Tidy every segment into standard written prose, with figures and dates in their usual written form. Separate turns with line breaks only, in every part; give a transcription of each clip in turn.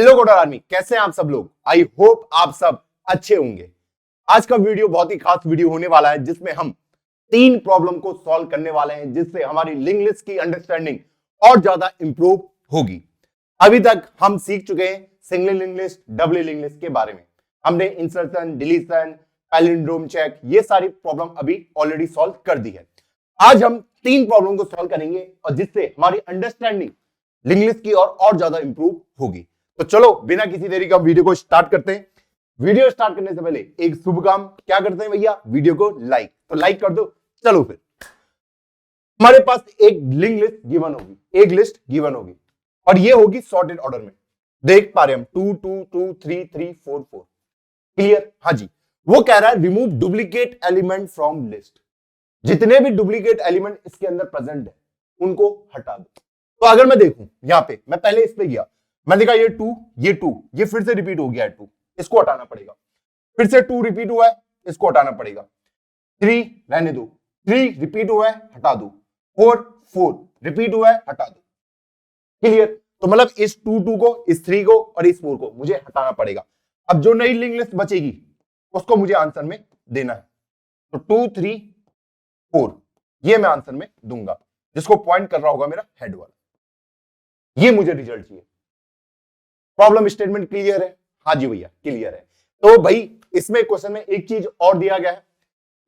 Hello coder army, कैसे हैं आप सब लोग। आई होप आप सब अच्छे होंगे। आज का वीडियो बहुत ही खास वीडियो होने वाला है, जिसमें हम 3 प्रॉब्लम को सॉल्व करने वाले हैं, जिससे हमारी लिंक लिस्ट की अंडरस्टैंडिंग और ज्यादा इंप्रूव होगी। अभी तक हम सीख चुके हैं single link list, double link list के बारे में। हमने इंसर्शन, डिलीशन, पैलिंड्रोम चेक, ये सारी प्रॉब्लम अभी ऑलरेडी सॉल्व कर दी है। आज हम 3 प्रॉब्लम को सॉल्व करेंगे और जिससे हमारी अंडरस्टैंडिंग लिंक लिस्ट की और ज्यादा इंप्रूव होगी। तो चलो बिना किसी देरी का वीडियो को स्टार्ट करते हैं। वीडियो स्टार्ट करने से पहले एक शुभ काम क्या करते हैं भैया, वीडियो को लाइक, तो लाइक कर दो। चलो फिर हमारे पास एक लिंक लिस्ट गिवन होगी, एक लिस्ट गिवन होगी और ये होगी सॉर्टेड ऑर्डर में। देख पा रहे हम 2 2 2 3 3 4 4। क्लियर? हाँ जी। वो कह रहा है remove duplicate element from list. जितने भी डुप्लीकेट एलिमेंट इसके अंदर प्रेजेंट है उनको हटा दो। तो अगर मैं देखूं यहां पे, मैं पहले इस पे गया, मैं देखा ये 2, ये फिर से रिपीट हो गया है 2, इसको हटाना पड़ेगा। फिर से 2 रिपीट हुआ है, इसको हटाना पड़ेगा। 3 रहने दो, 3 रिपीट हुआ है, हटा दो। 4 रिपीट हुआ है, हटा दो। क्लियर? तो मतलब इस 2 को, इस 3 को और इस 4 को मुझे हटाना पड़ेगा। अब जो नई लिंक लिस्ट बचेगी उसको मुझे आंसर में देना है। तो 2 3 4 ये मैं आंसर में दूंगा, जिसको पॉइंट कर रहा होगा मेरा हेड वाला। ये मुझे रिजल्ट चाहिए। प्रॉब्लम स्टेटमेंट क्लियर है? हाँ जी भैया क्लियर है। तो भाई इसमें क्वेश्चन में एक चीज और दिया गया है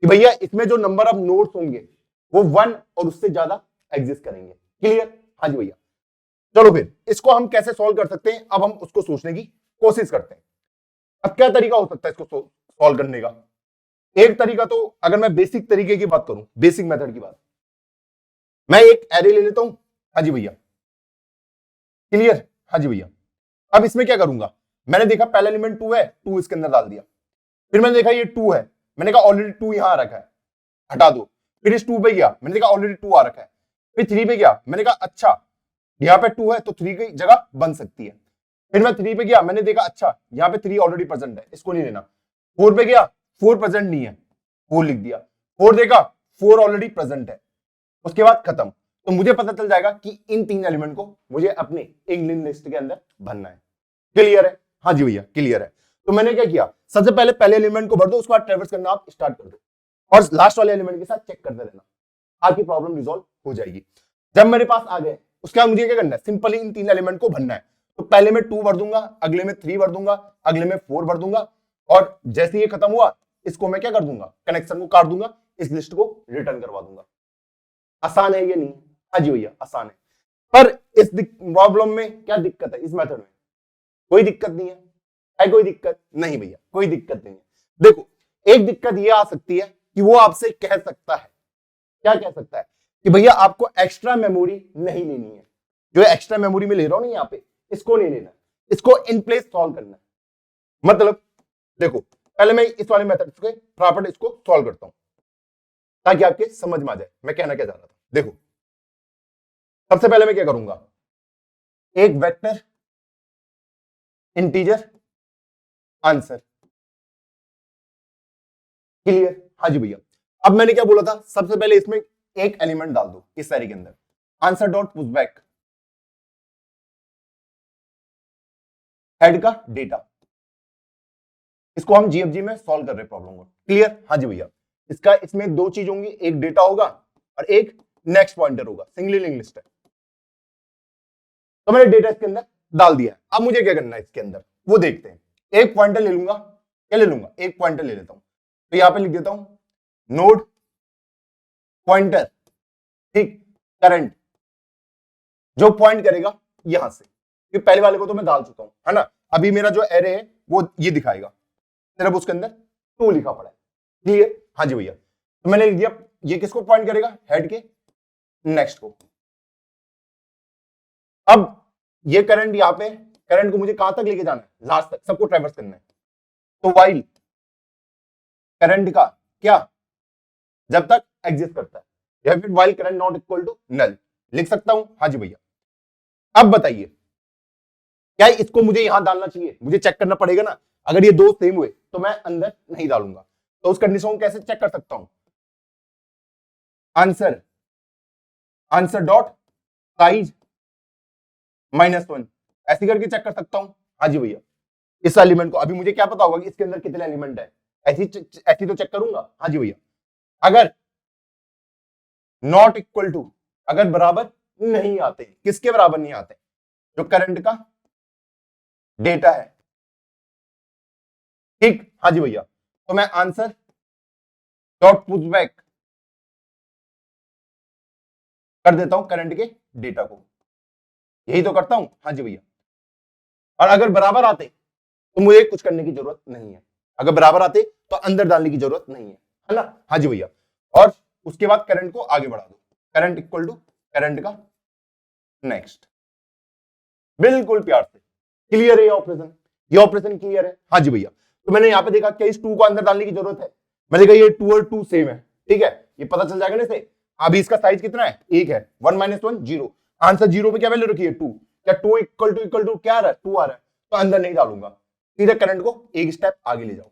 कि भैया इसमें जो नंबर ऑफ नोड्स होंगे वो 1 और उससे ज्यादा एग्जिस्ट करेंगे। क्लियर? हाँ जी भैया। चलो फिर इसको हम कैसे सॉल्व कर सकते हैं, अब हम उसको सोचने की कोशिश करते हैं। अब क्या तरीका हो सकता है इसको सॉल्व करने का? एक तरीका तो, अगर मैं बेसिक तरीके की बात करूं, बेसिक मेथड की बात, मैं एक एरे ले लेता हूं। हाँ जी भैया क्लियर? हाँ जी भैया। अब इसमें क्या करूंगा, मैंने देखा पहला एलिमेंट 2 है, 2 इसके अंदर डाल दिया। फिर मैंने देखा ये 2 है, मैंने कहा ऑलरेडी 2 यहां रखा है, हटा दो। फिर इस 2 पे गया, मैंने देखा ऑलरेडी 2 आ रखा है। फिर 3 पे गया, मैंने कहा अच्छा यहाँ पे 2 है तो 3 की जगह बन सकती है। फिर मैं 3 पे गया, मैंने देखा अच्छा यहाँ पे 3 ऑलरेडी प्रेजेंट है, इसको नहीं लेना। 4 पे गया, 4 प्रेजेंट नहीं है, 4 लिख दिया। 4 देखा, 4 ऑलरेडी प्रेजेंट है। उसके बाद खत्म। तो मुझे पता चल जाएगा कि इन 3 एलिमेंट को मुझे अपने एक लिंक लिस्ट के अंदर भरना है। क्लियर है? हाँ जी भैया क्लियर है। तो मैंने क्या किया, सबसे पहले पहले एलिमेंट को भर दो, उसके बाद ट्रेवर्स करना आप स्टार्ट कर दो और लास्ट वाले एलिमेंट के साथ चेक करते रहना, आपकी प्रॉब्लम रिजॉल्व हो जाएगी। जब मेरे पास आ गए, उसके बाद मुझे क्या करना है, सिंपली इन 3 एलिमेंट को भरना है। तो पहले में 2 भर दूंगा, अगले में 3 भर दूंगा, अगले में 4 भर दूंगा और जैसे ये खत्म हुआ इसको मैं क्या कर दूंगा, कनेक्शन को काट दूंगा, इस लिस्ट को रिटर्न करवा दूंगा। आसान है ये? नहीं? हाँ जी भैया आसान है। पर इस प्रॉब्लम में क्या दिक्कत है, इस मेथड में कोई दिक्कत नहीं है कोई दिक्कत नहीं भैया, कोई दिक्कत नहीं है। देखो एक दिक्कत ये आ सकती है कि वो आपसे कह सकता है, क्या कह सकता है कि भैया आपको एक्स्ट्रा मेमोरी नहीं लेनी है। जो एक्स्ट्रा मेमोरी में ले रहा हूं ना यहाँ पे, इसको नहीं लेना, इसको इन प्लेस सॉल्व करना है। मतलब देखो पहले मैं इस वाले मेथड से फटाफट इसको सॉल्व करता हूं ताकि आपके समझ में आ जाए मैं कहना क्या चाह रहा था। देखो सबसे पहले मैं क्या करूंगा, एक वेक्टर इंटीजर आंसर। क्लियर? हाँ जी भैया। अब मैंने क्या बोला था, सबसे पहले इसमें एक एलिमेंट डाल दो इस सारी के अंदर, आंसर डॉट पुशबैक हेड का डेटा। इसको हम जीएफजी में सॉल्व कर रहे प्रॉब्लम को। क्लियर? हाँ जी भैया। इसका इसमें 2 चीज होंगी, एक डेटा होगा और एक नेक्स्ट पॉइंटर होगा, सिंगल लिंक लिस्ट है। तो मैंने डेटा इसके अंदर डाल दिया। अब मुझे क्या करना है इसके अंदर वो देखते हैं। एक पॉइंटर ले लूंगा, क्या ले लूंगा, एक पॉइंटर ले लेता हूं। तो यहां पे लिख देता हूं नोड पॉइंटर, ठीक, करंट, जो पॉइंट करेगा यहां से, क्योंकि पहले वाले को तो मैं डाल चुका हूं, है ना। अभी मेरा जो एरे है वो ये दिखाएगा, सिर्फ उसके अंदर 2 लिखा पड़ा है। क्लियर? हाँ जी भैया। तो मैंने लिख दिया, ये किसको पॉइंट करेगा, हेड के नेक्स्ट को। अब ये करंट यहां पे, करंट को मुझे कहां तक लेके जाना है, लास्ट तक, सबको ट्रैवर्स करना है। तो वाइल करंट का क्या, जब तक एग्जिस्ट करता है, या फिर while current not equal to null, लिख सकता हूं। हाँ जी भैया। अब बताइए क्या इसको मुझे यहां डालना चाहिए, मुझे चेक करना पड़ेगा ना। अगर ये 2 सेम हुए तो मैं अंदर नहीं डालूंगा। तो उस कंडीशन को कैसे चेक कर सकता हूं, आंसर, आंसर डॉट साइज -1, ऐसी करके चेक कर सकता हूं। हाँ जी भैया, इस एलिमेंट को, अभी मुझे क्या पता होगा कि इसके अंदर कितने एलिमेंट है, ऐसी तो चेक करूंगा। हाँ जी भैया, अगर नॉट इक्वल टू, अगर बराबर नहीं आते, किसके बराबर नहीं आते, जो करंट का डेटा है, ठीक। हाँ जी भैया, तो मैं आंसर डॉट पुट बैक कर देता हूं करंट के डेटा को, यही तो करता हूं। हाँ जी भैया, और अगर बराबर आते तो मुझे कुछ करने की जरूरत नहीं है, अगर बराबर आते तो अंदर डालने की जरूरत नहीं है ना। हाँ जी भैया, और उसके बाद करंट को आगे बढ़ा दो, करंट इक्वल टू करंट का नेक्स्ट, बिल्कुल प्यार से। क्लियर है ये ऑपरेशन क्लियर है। हाँ जी भैया, तो मैंने यहाँ पे देखा क्या इस 2 को अंदर डालने की जरूरत है, मैंने कहा ये 2 और 2 सेम है, ठीक है, ये पता चल जाएगा ना इसे। अभी इसका साइज कितना है, 1 है, 1 - 1 0, आंसर 0 पे क्या वैल्यू रखी है, 2, क्या 2 इक्वल टू क्या आ रहा है, 2 आ रहा है, तो अंदर नहीं डालूंगा, सीधे करंट को एक स्टेप आगे ले जाओ।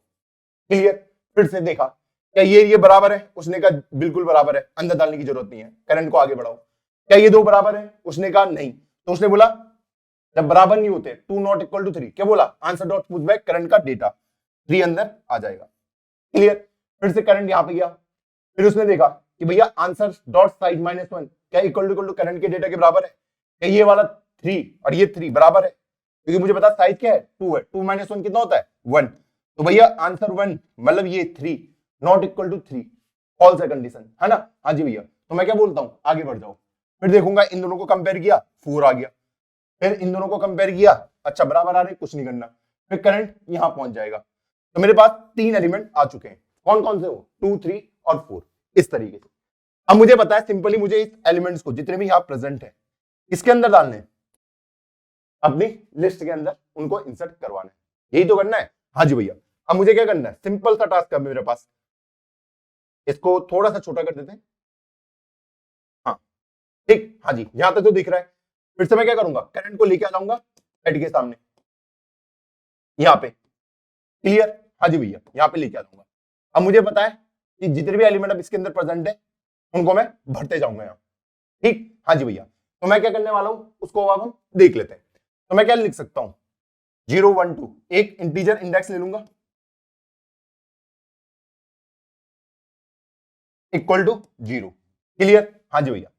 क्लियर, फिर से देखा क्या ये बराबर है, उसने कहा बिल्कुल बराबर है, अंदर डालने की जरूरत नहीं है, करंट को आगे बढ़ाओ। क्या ये 2 बराबर है, उसने कहा नहीं, तो उसने बोला जब बराबर नहीं होते 2 नॉट इक्वल टू 3, क्या बोला, answer dot put back current का डेटा, 3 अंदर आ जाएगा। क्लियर, फिर से करंट यहां पे गया, फिर उसने देखा कि भैया आंसर डॉट साइज -1 क्या इक्वल टू करंट के डेटा के बराबर है, क्या ये वाला 3 और ये 3 बराबर है, क्योंकि मुझे पता साइज क्या है, 2 है, 2 - 1 कितना होता है, 1, तो भैया आंसर 1 मतलब ये 3 नॉट इक्वल टू 3, फॉल्स है कंडीशन, है ना। हाँ जी भैया, तो मैं क्या बोलता हूं, आगे बढ़ जाओ, फिर देखूंगा इन दोनों को कंपेयर किया, 4 आ गया, फिर इन दोनों को कंपेयर किया, अच्छा बराबर आ रहे, कुछ नहीं करना, फिर करंट यहां पहुंच जाएगा। तो मेरे पास 3 एलिमेंट आ चुके हैं, कौन कौन से हो, 2, 3 और 4, इस तरीके से। अब मुझे पता है सिंपली मुझे इस एलिमेंट्स को जितने भी यहां प्रेजेंट है इसके अंदर डालने हैं, अपनी लिस्ट के अंदर उनको इंसर्ट करवाना है, यही तो करना है। हाँ जी भैया, अब मुझे क्या करना है, सिंपल सा टास्क है मेरे पास, इसको थोड़ा सा छोटा कर देते हैं, हाँ ठीक, हाँ जी यहां तक तो दिख रहा है। फिर से मैं क्या करूंगा, करंट को लेके आ जाऊंगा हेड के सामने, यहां पे। क्लियर, हाँ जी भैया, यहां पे लेके आ जाऊंगा। अब मुझे पता है कि जितने भी एलिमेंट अब इसके अंदर प्रेजेंट है उनको मैं भरते जाऊंगा यहां, ठीक। हाँ जी भैया, तो मैं क्या करने वाला हूं उसको अब हम देख लेते हैं। तो मैं क्या लिख सकता हूं, 0 1 2, एक इंटीजर इंडेक्स ले लूंगा इक्वल टू 0। क्लियर, हाँ जी भैया,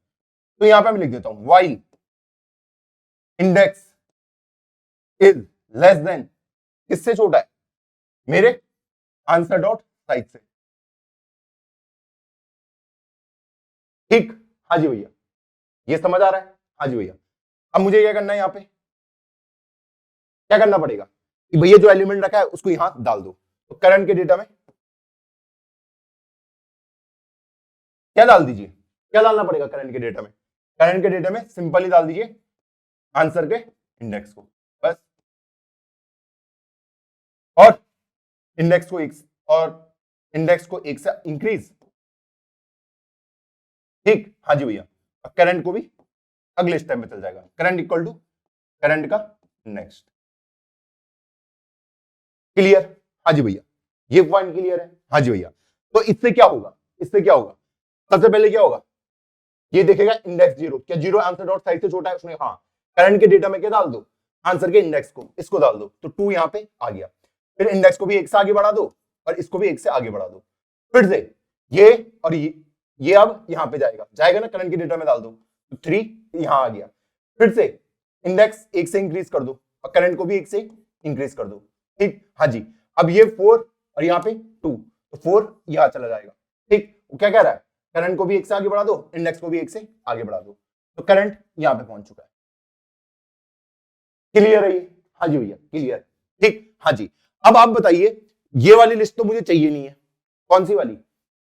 तो यहां पे मैं लिख देता हूं while index is less than, किससे छोटा है, मेरे आंसर डॉट साइज से, ठीक। हाँ जी भैया, ये समझ आ रहा है। हाँ जी भैया, अब मुझे क्या करना है, यहां पे क्या करना पड़ेगा कि भैया जो एलिमेंट रखा है उसको यहां डाल दो, तो करंट के डेटा में क्या डाल दीजिए, क्या डालना पड़ेगा करंट के डेटा में, करंट के डेटा में सिंपली डाल दीजिए आंसर के इंडेक्स को, बस, और इंडेक्स को एक, और इंडेक्स को 1 से इंक्रीज, ठीक। हाँ जी भैया, करंट को भी अगले स्टेप में चल जाएगा, करंट इक्वल टू करंट का नेक्स्ट। क्लियर, हाँ जी भैया, ये पॉइंट क्लियर है। हाँ जी भैया, तो इससे क्या होगा, इससे क्या होगा, सबसे पहले क्या होगा, ये देखेगा इंडेक्स 0, क्या 0 आंसर डॉट साइज से छोटा है, उसने हाँ, करंट के डेटा में क्या डाल दो, आंसर के इंडेक्स को, इसको डाल दो, तो 2 यहां पे आ गया, फिर इंडेक्स को भी 1 से आगे बढ़ा दो और इसको भी 1 से आगे बढ़ा दो, फिर से ये और ये अब यहां पे जाएगा, जाएगा ना, करंट के डेटा में डाल दो, तो 3 यहां आ गया, फिर से इंडेक्स 1 से इंक्रीज कर दो और करंट को भी 1 से इंक्रीज कर दो, ठीक। हाँ जी, अब ये 4 और यहाँ पे 2, तो 4 यहां चला जाएगा, ठीक। वो क्या कह रहा है, करंट को भी 1 से आगे बढ़ा दो, इंडेक्स को भी 1 से आगे बढ़ा दो, तो करंट यहां पे पहुंच चुका है। क्लियर है ये, हाँ जी भैया क्लियर, ठीक। हाँ जी, अब आप बताइए, ये वाली लिस्ट तो मुझे चाहिए नहीं है, कौन सी वाली,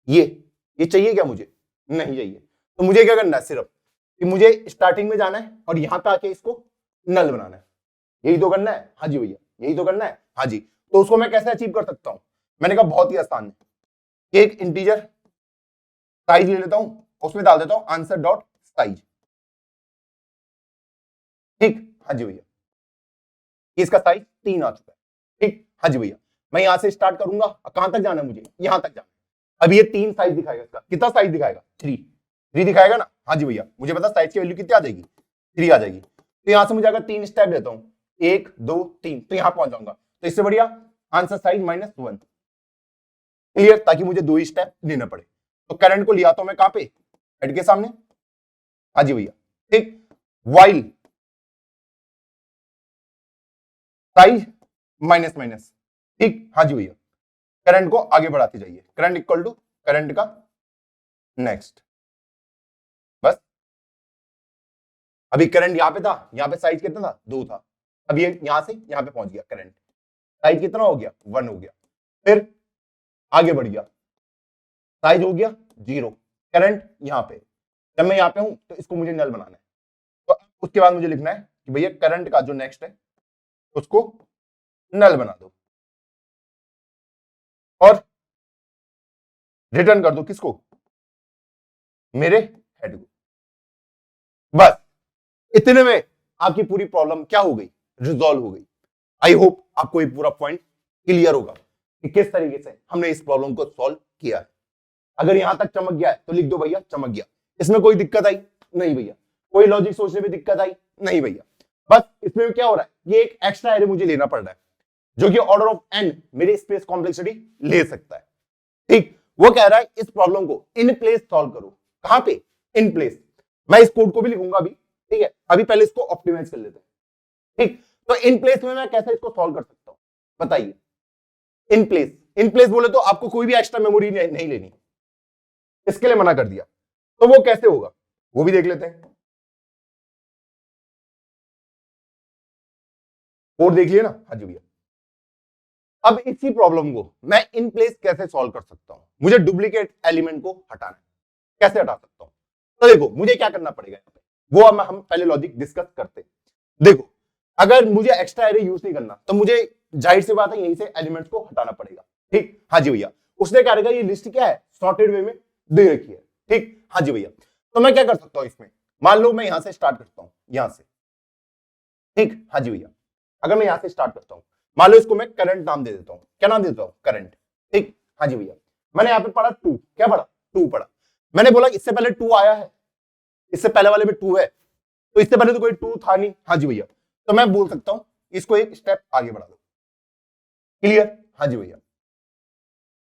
ये चाहिए क्या मुझे, नहीं चाहिए, तो मुझे क्या करना है, सिर्फ कि मुझे स्टार्टिंग में जाना है और यहां पे आके इसको नल बनाना है, यही तो करना है। हाँ जी भैया, यही तो करना है। हाँ जी, तो उसको मैं कैसे अचीव कर सकता हूं, मैंने कहा बहुत ही आसान है, कि एक इंटीजर साइज ले लेता हूं, उसमें डाल देता हूं आंसर डॉट साइज, ठीक। हाँ जी भैया, इसका साइज 3 आ चुका है, ठीक। हाँ जी भैया, मैं यहां से स्टार्ट करूंगा, कहां तक जाना है मुझे, यहां तक जाना है। अब ये 3 साइज दिखाएगा, इसका कितना साइज दिखाएगा, 3 दिखाएगा ना। हाँ जी भैया, मुझे पता साइज की वैल्यू कितनी आ जाएगी, 3 आ जाएगी, तो यहां से मुझे अगर 3 स्टेप लेता हूं, 1 2 3, तो यहां पहुंच जाऊंगा। तो इससे बढ़िया आंसर साइड -1। क्लियर, ताकि मुझे 2 ही स्टेप लेना पड़े। तो करंट को लिया तो मैं कहां पे, हेड के सामने। हाँ जी भैया, ठीक। वाइल साइज माइनस माइनस, ठीक। हाँ जी भैया, करंट को आगे बढ़ाते जाइए। करंट इक्वल टू करंट का नेक्स्ट। बस अभी करंट यहां पे था, यहां पे साइज कितना था, 2 था। अब ये यहां से यहां पे पहुंच गया, करंट साइज कितना हो गया, 1 हो गया। फिर आगे बढ़ गया, साइज हो गया 0। करंट यहां पे, जब मैं यहां पे हूं तो इसको मुझे नल बनाना है। तो उसके बाद मुझे लिखना है कि भैया करंट का जो नेक्स्ट है उसको नल बना दो और रिटर्न कर दो किसको, मेरे हेड को। बस इतने में आपकी पूरी प्रॉब्लम क्या हो गई, रिजॉल्व हो गई। आई होप आपको ये पूरा पॉइंट क्लियर होगा कि किस तरीके से हमने इस प्रॉब्लम को सॉल्व किया है। अगर यहां तक चमक गया है तो लिख दो भैया चमक गया। इसमें कोई दिक्कत आई नहीं भैया, कोई लॉजिक सोचने में दिक्कत आई नहीं भैया। बस इसमें क्या हो रहा है, ये एक एक्स्ट्रा एरे मुझे लेना पड़ रहा है जो कि ऑर्डर ऑफ n मेरे स्पेस कॉम्प्लेक्सिटी ले सकता है, ठीक। वो कह रहा है इस प्रॉब्लम को इन प्लेस सॉल्व करो। कहां पे, इन प्लेस। मैं इस कोड को भी लिखूंगा अभी, ठीक है। अभी पहले इसको ऑप्टिमाइज कर लेते हैं, ठीक। तो इन प्लेस में मैं कैसे इसको सॉल्व कर सकता हूं, बताइए। इन प्लेस, इन प्लेस बोले तो आपको कोई भी एक्स्ट्रा मेमोरी नहीं लेनी, इसके लिए मना कर दिया। तो वो कैसे होगा वो भी देख लेते हैं। कोड देख लिया ना, हाँ जी भैया। अब इसी प्रॉब्लम को मैं इन प्लेस कैसे सॉल्व कर सकता हूं, मुझे डुप्लीकेट एलिमेंट को हटाना है, कैसे हटा सकता हूं। तो देखो मुझे क्या करना पड़ेगा यहाँ पे, वो हम पहले लॉजिक डिस्कस करते हैं। देखो अगर मुझे एक्स्ट्रा एरे यूज नहीं करना तो मुझे जाहिर सी बात है यहीं से एलिमेंट्स को हटाना पड़ेगा, ठीक। हाँ जी भैया, उसने क्या रहेगा, ये लिस्ट क्या है, सॉर्टेड वे में दे रखी है, ठीक। हाँ जी भैया, तो मैं क्या कर सकता हूं इसमें, मान लो मैं यहां से स्टार्ट करता हूं, यहां से, ठीक। हाँ जी भैया, अगर मैं यहां से स्टार्ट करता हूं, मान लो इसको मैं करंट नाम दे देता हूं। क्या नाम देता हूं, करंट, ठीक। हाँ जी भैया, मैंने यहां पे पढ़ा 2, क्या पढ़ा, 2 पढ़ा। मैंने बोला इससे पहले 2 आया है, इससे पहले वाले में 2 है, तो इससे पहले तो कोई 2 था नहीं। हाँ जी भैया, तो मैं बोल सकता हूं इसको एक स्टेप आगे बढ़ा दो। क्लियर, हाँ जी भैया।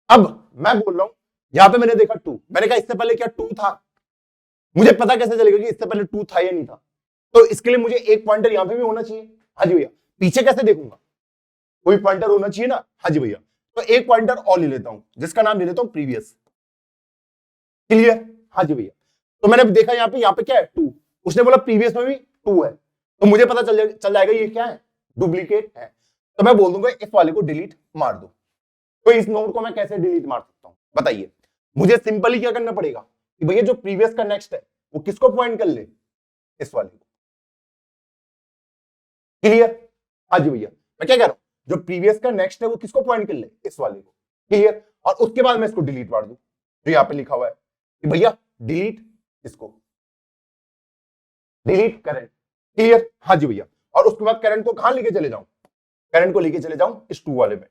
अब मैं बोल रहा हूं यहां पे मैंने देखा 2, मैंने कहा इससे पहले क्या 2 था, मुझे पता कैसे चलेगा कि इससे पहले 2 था या नहीं था। तो इसके लिए मुझे एक पॉइंटर यहां पे भी होना चाहिए। हाँ जी भैया, पीछे कैसे देखूंगा, कोई पॉइंटर होना चाहिए ना। हाँ जी भैया, तो एक पॉइंटर और ले लेता हूं जिसका नाम ले लेता हूं प्रीवियस। क्लियर, हाँ जी भैया। तो मैंने देखा यहाँ पे क्या है 2, उसने बोला प्रीवियस में भी 2 है, तो मुझे पता चल जाएगा ये क्या है, डुप्लीकेट है। तो मैं बोल दूंगा इस वाले को डिलीट मार दो। तो इस नोड को मैं कैसे डिलीट मार सकता हूं, बताइए। मुझे सिंपली क्या करना पड़ेगा कि भैया जो प्रीवियस का नेक्स्ट है वो किसको पॉइंट कर ले, इस वाले को। क्लियर, हाँ जी भैया, मैं क्या कह रहा हूं, जो प्रीवियस का नेक्स्ट है वो किसको पॉइंट कर ले, इस वाले को। क्लियर, और उसके बाद मैं इसको डिलीट मार दूं, जो यहां पे लिखा हुआ है कि भैया डिलीट इसको, डिलीट करंट। क्लियर, हाँ जी भैया। और उसके बाद करंट को कहां लेके चले जाऊं, करंट को लेके चले जाऊं इस 2 वाले में।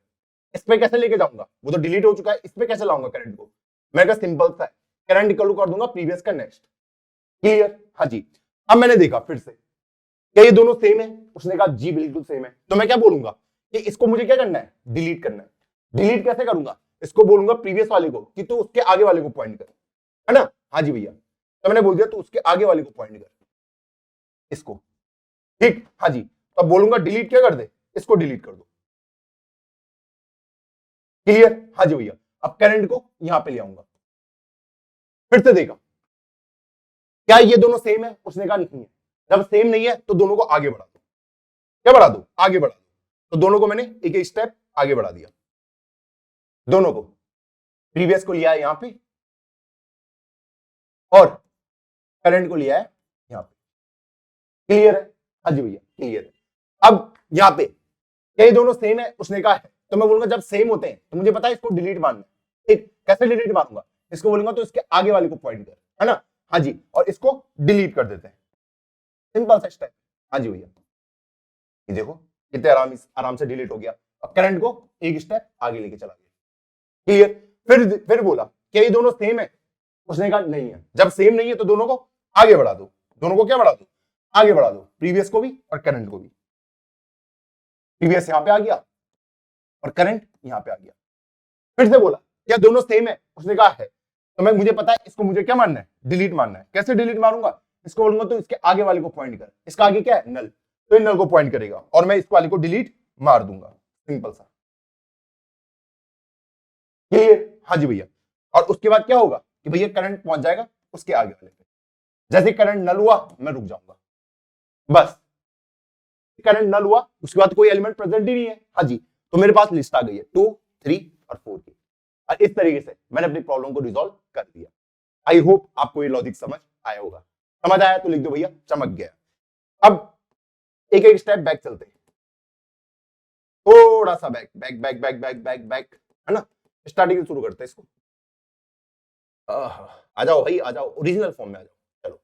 इस पे कैसे लेके जाऊंगा, वो तो डिलीट हो चुका है, इस पे कैसे लाऊंगा करंट को। मैं क्या सिंपल सा है, करंट इक्वल टू कर दूंगा प्रीवियस का नेक्स्ट। क्लियर, हाँ जी। अब मैंने देखा फिर से क्या ये दोनों सेम है, उसने कहा जी बिल्कुल सेम है। तो मैं क्या बोलूंगा कि इसको मुझे क्या करना है, डिलीट करना है। डिलीट कैसे करूंगा, इसको बोलूंगा प्रीवियस वाले को कि तू उसके आगे वाले को पॉइंट कर, है ना। हाँ जी भैया, तो मैंने बोल दिया तू उसके आगे वाले को पॉइंट कर, इसको, ठीक। हाँ जी, तो अब बोलूंगा डिलीट क्या कर दे, इसको डिलीट कर दो। क्लियर, हाँ जी भैया। अब करंट को यहां पे ले आऊंगा, फिर से देखा क्या ये दोनों सेम है, उसने कहा नहीं है। जब सेम नहीं है तो दोनों को आगे बढ़ा दो। क्या बढ़ा दो, आगे बढ़ा दो। तो दोनों को मैंने एक एक स्टेप आगे बढ़ा दिया, दोनों को। प्रीवियस को लिया है यहां पे और करंट को लिया है यहां पे। क्लियर है, हाँ जी भैया, क्लियर है। अब यहां पे क्या ये दोनों सेम है, उसने कहा है। तो मैं बोलूंगा जब सेम होते हैं तो मुझे पता है इसको डिलीट मारना है, ठीक। कैसे डिलीट मारूंगा, इसको बोलूंगा तो इसके आगे वाले को पॉइंट कर, है ना। हाँ जी, और इसको डिलीट कर देते हैं, सिंपल सा स्टेप। हाँ जी भैया, ये देखो कितने आराम से डिलीट हो गया। और करंट को एक स्टेप आगे लेके चला गया। क्लियर, फिर बोला क्या ये दोनों सेम है, उसने कहा नहीं है। जब सेम नहीं है तो दोनों को आगे बढ़ा दो, दोनों को क्या बढ़ा दो, आगे बढ़ा दो, प्रीवियस को भी और करंट को भी। प्रीवियस यहां पे आ गया और करंट यहां पे आ गया। फिर से बोला क्या दोनों सेम है, उसने कहा है। तो मुझे पता है इसको मुझे क्या मानना है, डिलीट मानना है। कैसे डिलीट मारूंगा, इसको बोलूंगा तो इसके आगे वाले को पॉइंट कर, इसका आगे क्या है नल, तो इन नल को पॉइंट करेगा और मैं इस वाले को डिलीट मार दूंगा, सिंपल सा। क्लियर? हाँ जी भैया। और उसके बाद क्या होगा कि भैया करंट पहुंच जाएगा उसके आगे वाले पे। जैसे करंट नल हुआ मैं रुक जाऊंगा, बस करंट नल हुआ उसके बाद कोई एलिमेंट प्रेजेंट ही नहीं है। हाँ जी, तो मेरे पास लिस्ट आ गई है 2, 3 और 4 की। और इस तरीके से मैंने अपनी प्रॉब्लम को रिजॉल्व कर दिया। आई होप आपको ये लॉजिक समझ आया होगा। समझ आया तो लिख दो भैया चमक गया। अब एक एक स्टेप बैक चलते हैं, थोड़ा सा back back back back back back back, है ना। स्टार्टिंग से शुरू करते हैं इसको। आ जाओ भाई, आ जाओ, ओरिजिनल फॉर्म में आ जाओ। चलो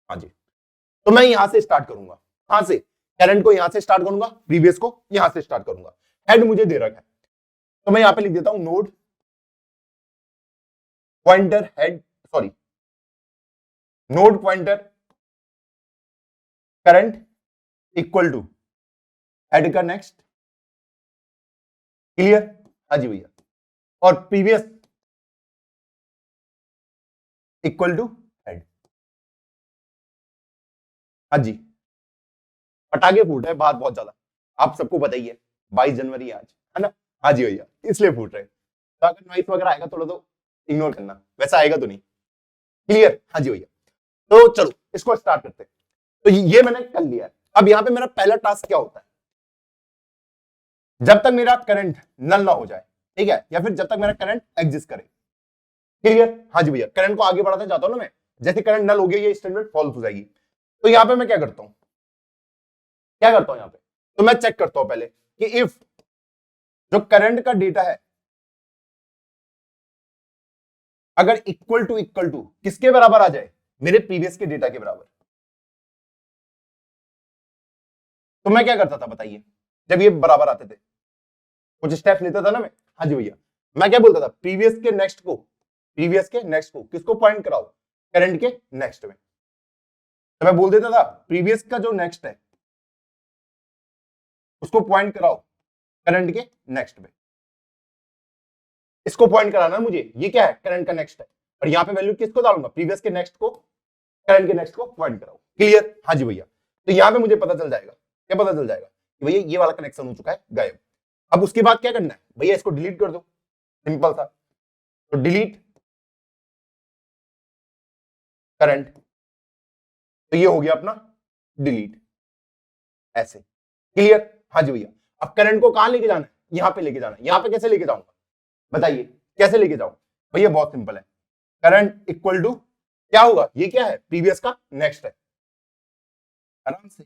हाँ जी, तो मैं यहां से स्टार्ट करूंगा। कहां से? करंट को यहां से स्टार्ट करूंगा, प्रीवियस को यहां से स्टार्ट करूंगा। हेड मुझे दे रखा है तो मैं यहां पे लिख देता हूं node pointer head, sorry node pointer current equal to head का नेक्स्ट। क्लियर? हाँ जी भैया। और प्रीवियस इक्वल टू हेड। हाँ जी, पटाखे फूट रहे बाहर बहुत ज्यादा, आप सबको पता ही है 22 जनवरी आज, है ना। हाँ जी भैया, इसलिए फूट रहे। तो अगर नॉइस वगैरह आएगा थोड़ा तो इग्नोर करना, वैसा आएगा तो नहीं। क्लियर? हाँ जी भैया। तो चलो इसको स्टार्ट करते हैं। तो ये मैंने कर लिया है। अब यहां पे मेरा पहला टास्क क्या होता है, जब तक मेरा करंट नल ना हो जाए, ठीक है, या फिर जब तक मेरा करंट एग्जिस्ट करे। क्लियर? हाँ जी भैया। करंट को आगे बढ़ाते जाता हूं ना मैं, जैसे करंट नल हो गया ये स्टेटमेंट फॉल्स हो जाएगी। तो यहां पे मैं क्या करता हूं, यहां पे तो मैं चेक करता हूं पहले कि इफ जो करंट का डेटा है अगर इक्वल टू किसके बराबर आ जाए, मेरे प्रीवियस के डेटा के बराबर, तो मैं क्या करता था बताइए, जब ये बराबर आते थे कुछ स्टेप्स लेता था ना मैं। हाँ जी भैया, मैं क्या बोलता था, प्रीवियस के नेक्स्ट को किसको पॉइंट कराओ, करंट के नेक्स्ट में। तो मैं बोल देता था प्रीवियस का जो नेक्स्ट है उसको पॉइंट कराओ करंट के नेक्स्ट में। इसको पॉइंट कराना मुझे, ये क्या है करंट का नेक्स्ट है, और यहां पे वैल्यू किसको डालूंगा, प्रीवियस के नेक्स्ट को, करंट के नेक्स्ट को पॉइंट कराओ। क्लियर? हाँ जी भैया। तो यहां पे मुझे पता चल जाएगा, क्या पता चल जाएगा कि भैया ये वाला कनेक्शन हो चुका है गायब। अब उसके बाद क्या करना है भैया, इसको डिलीट कर दो, सिंपल सा। तो डिलीट करंट, तो ये हो गया अपना डिलीट, ऐसे। क्लियर? हाँ जी भैया। अब करंट को कहां लेके जाना है, यहां पे लेके जाना है। यहां पे कैसे लेके जाऊंगा बताइए, कैसे लेके जाऊं भैया, बहुत सिंपल है। करंट इक्वल टू क्या होगा, ये क्या है प्रीवियस का नेक्स्ट है, आराम से।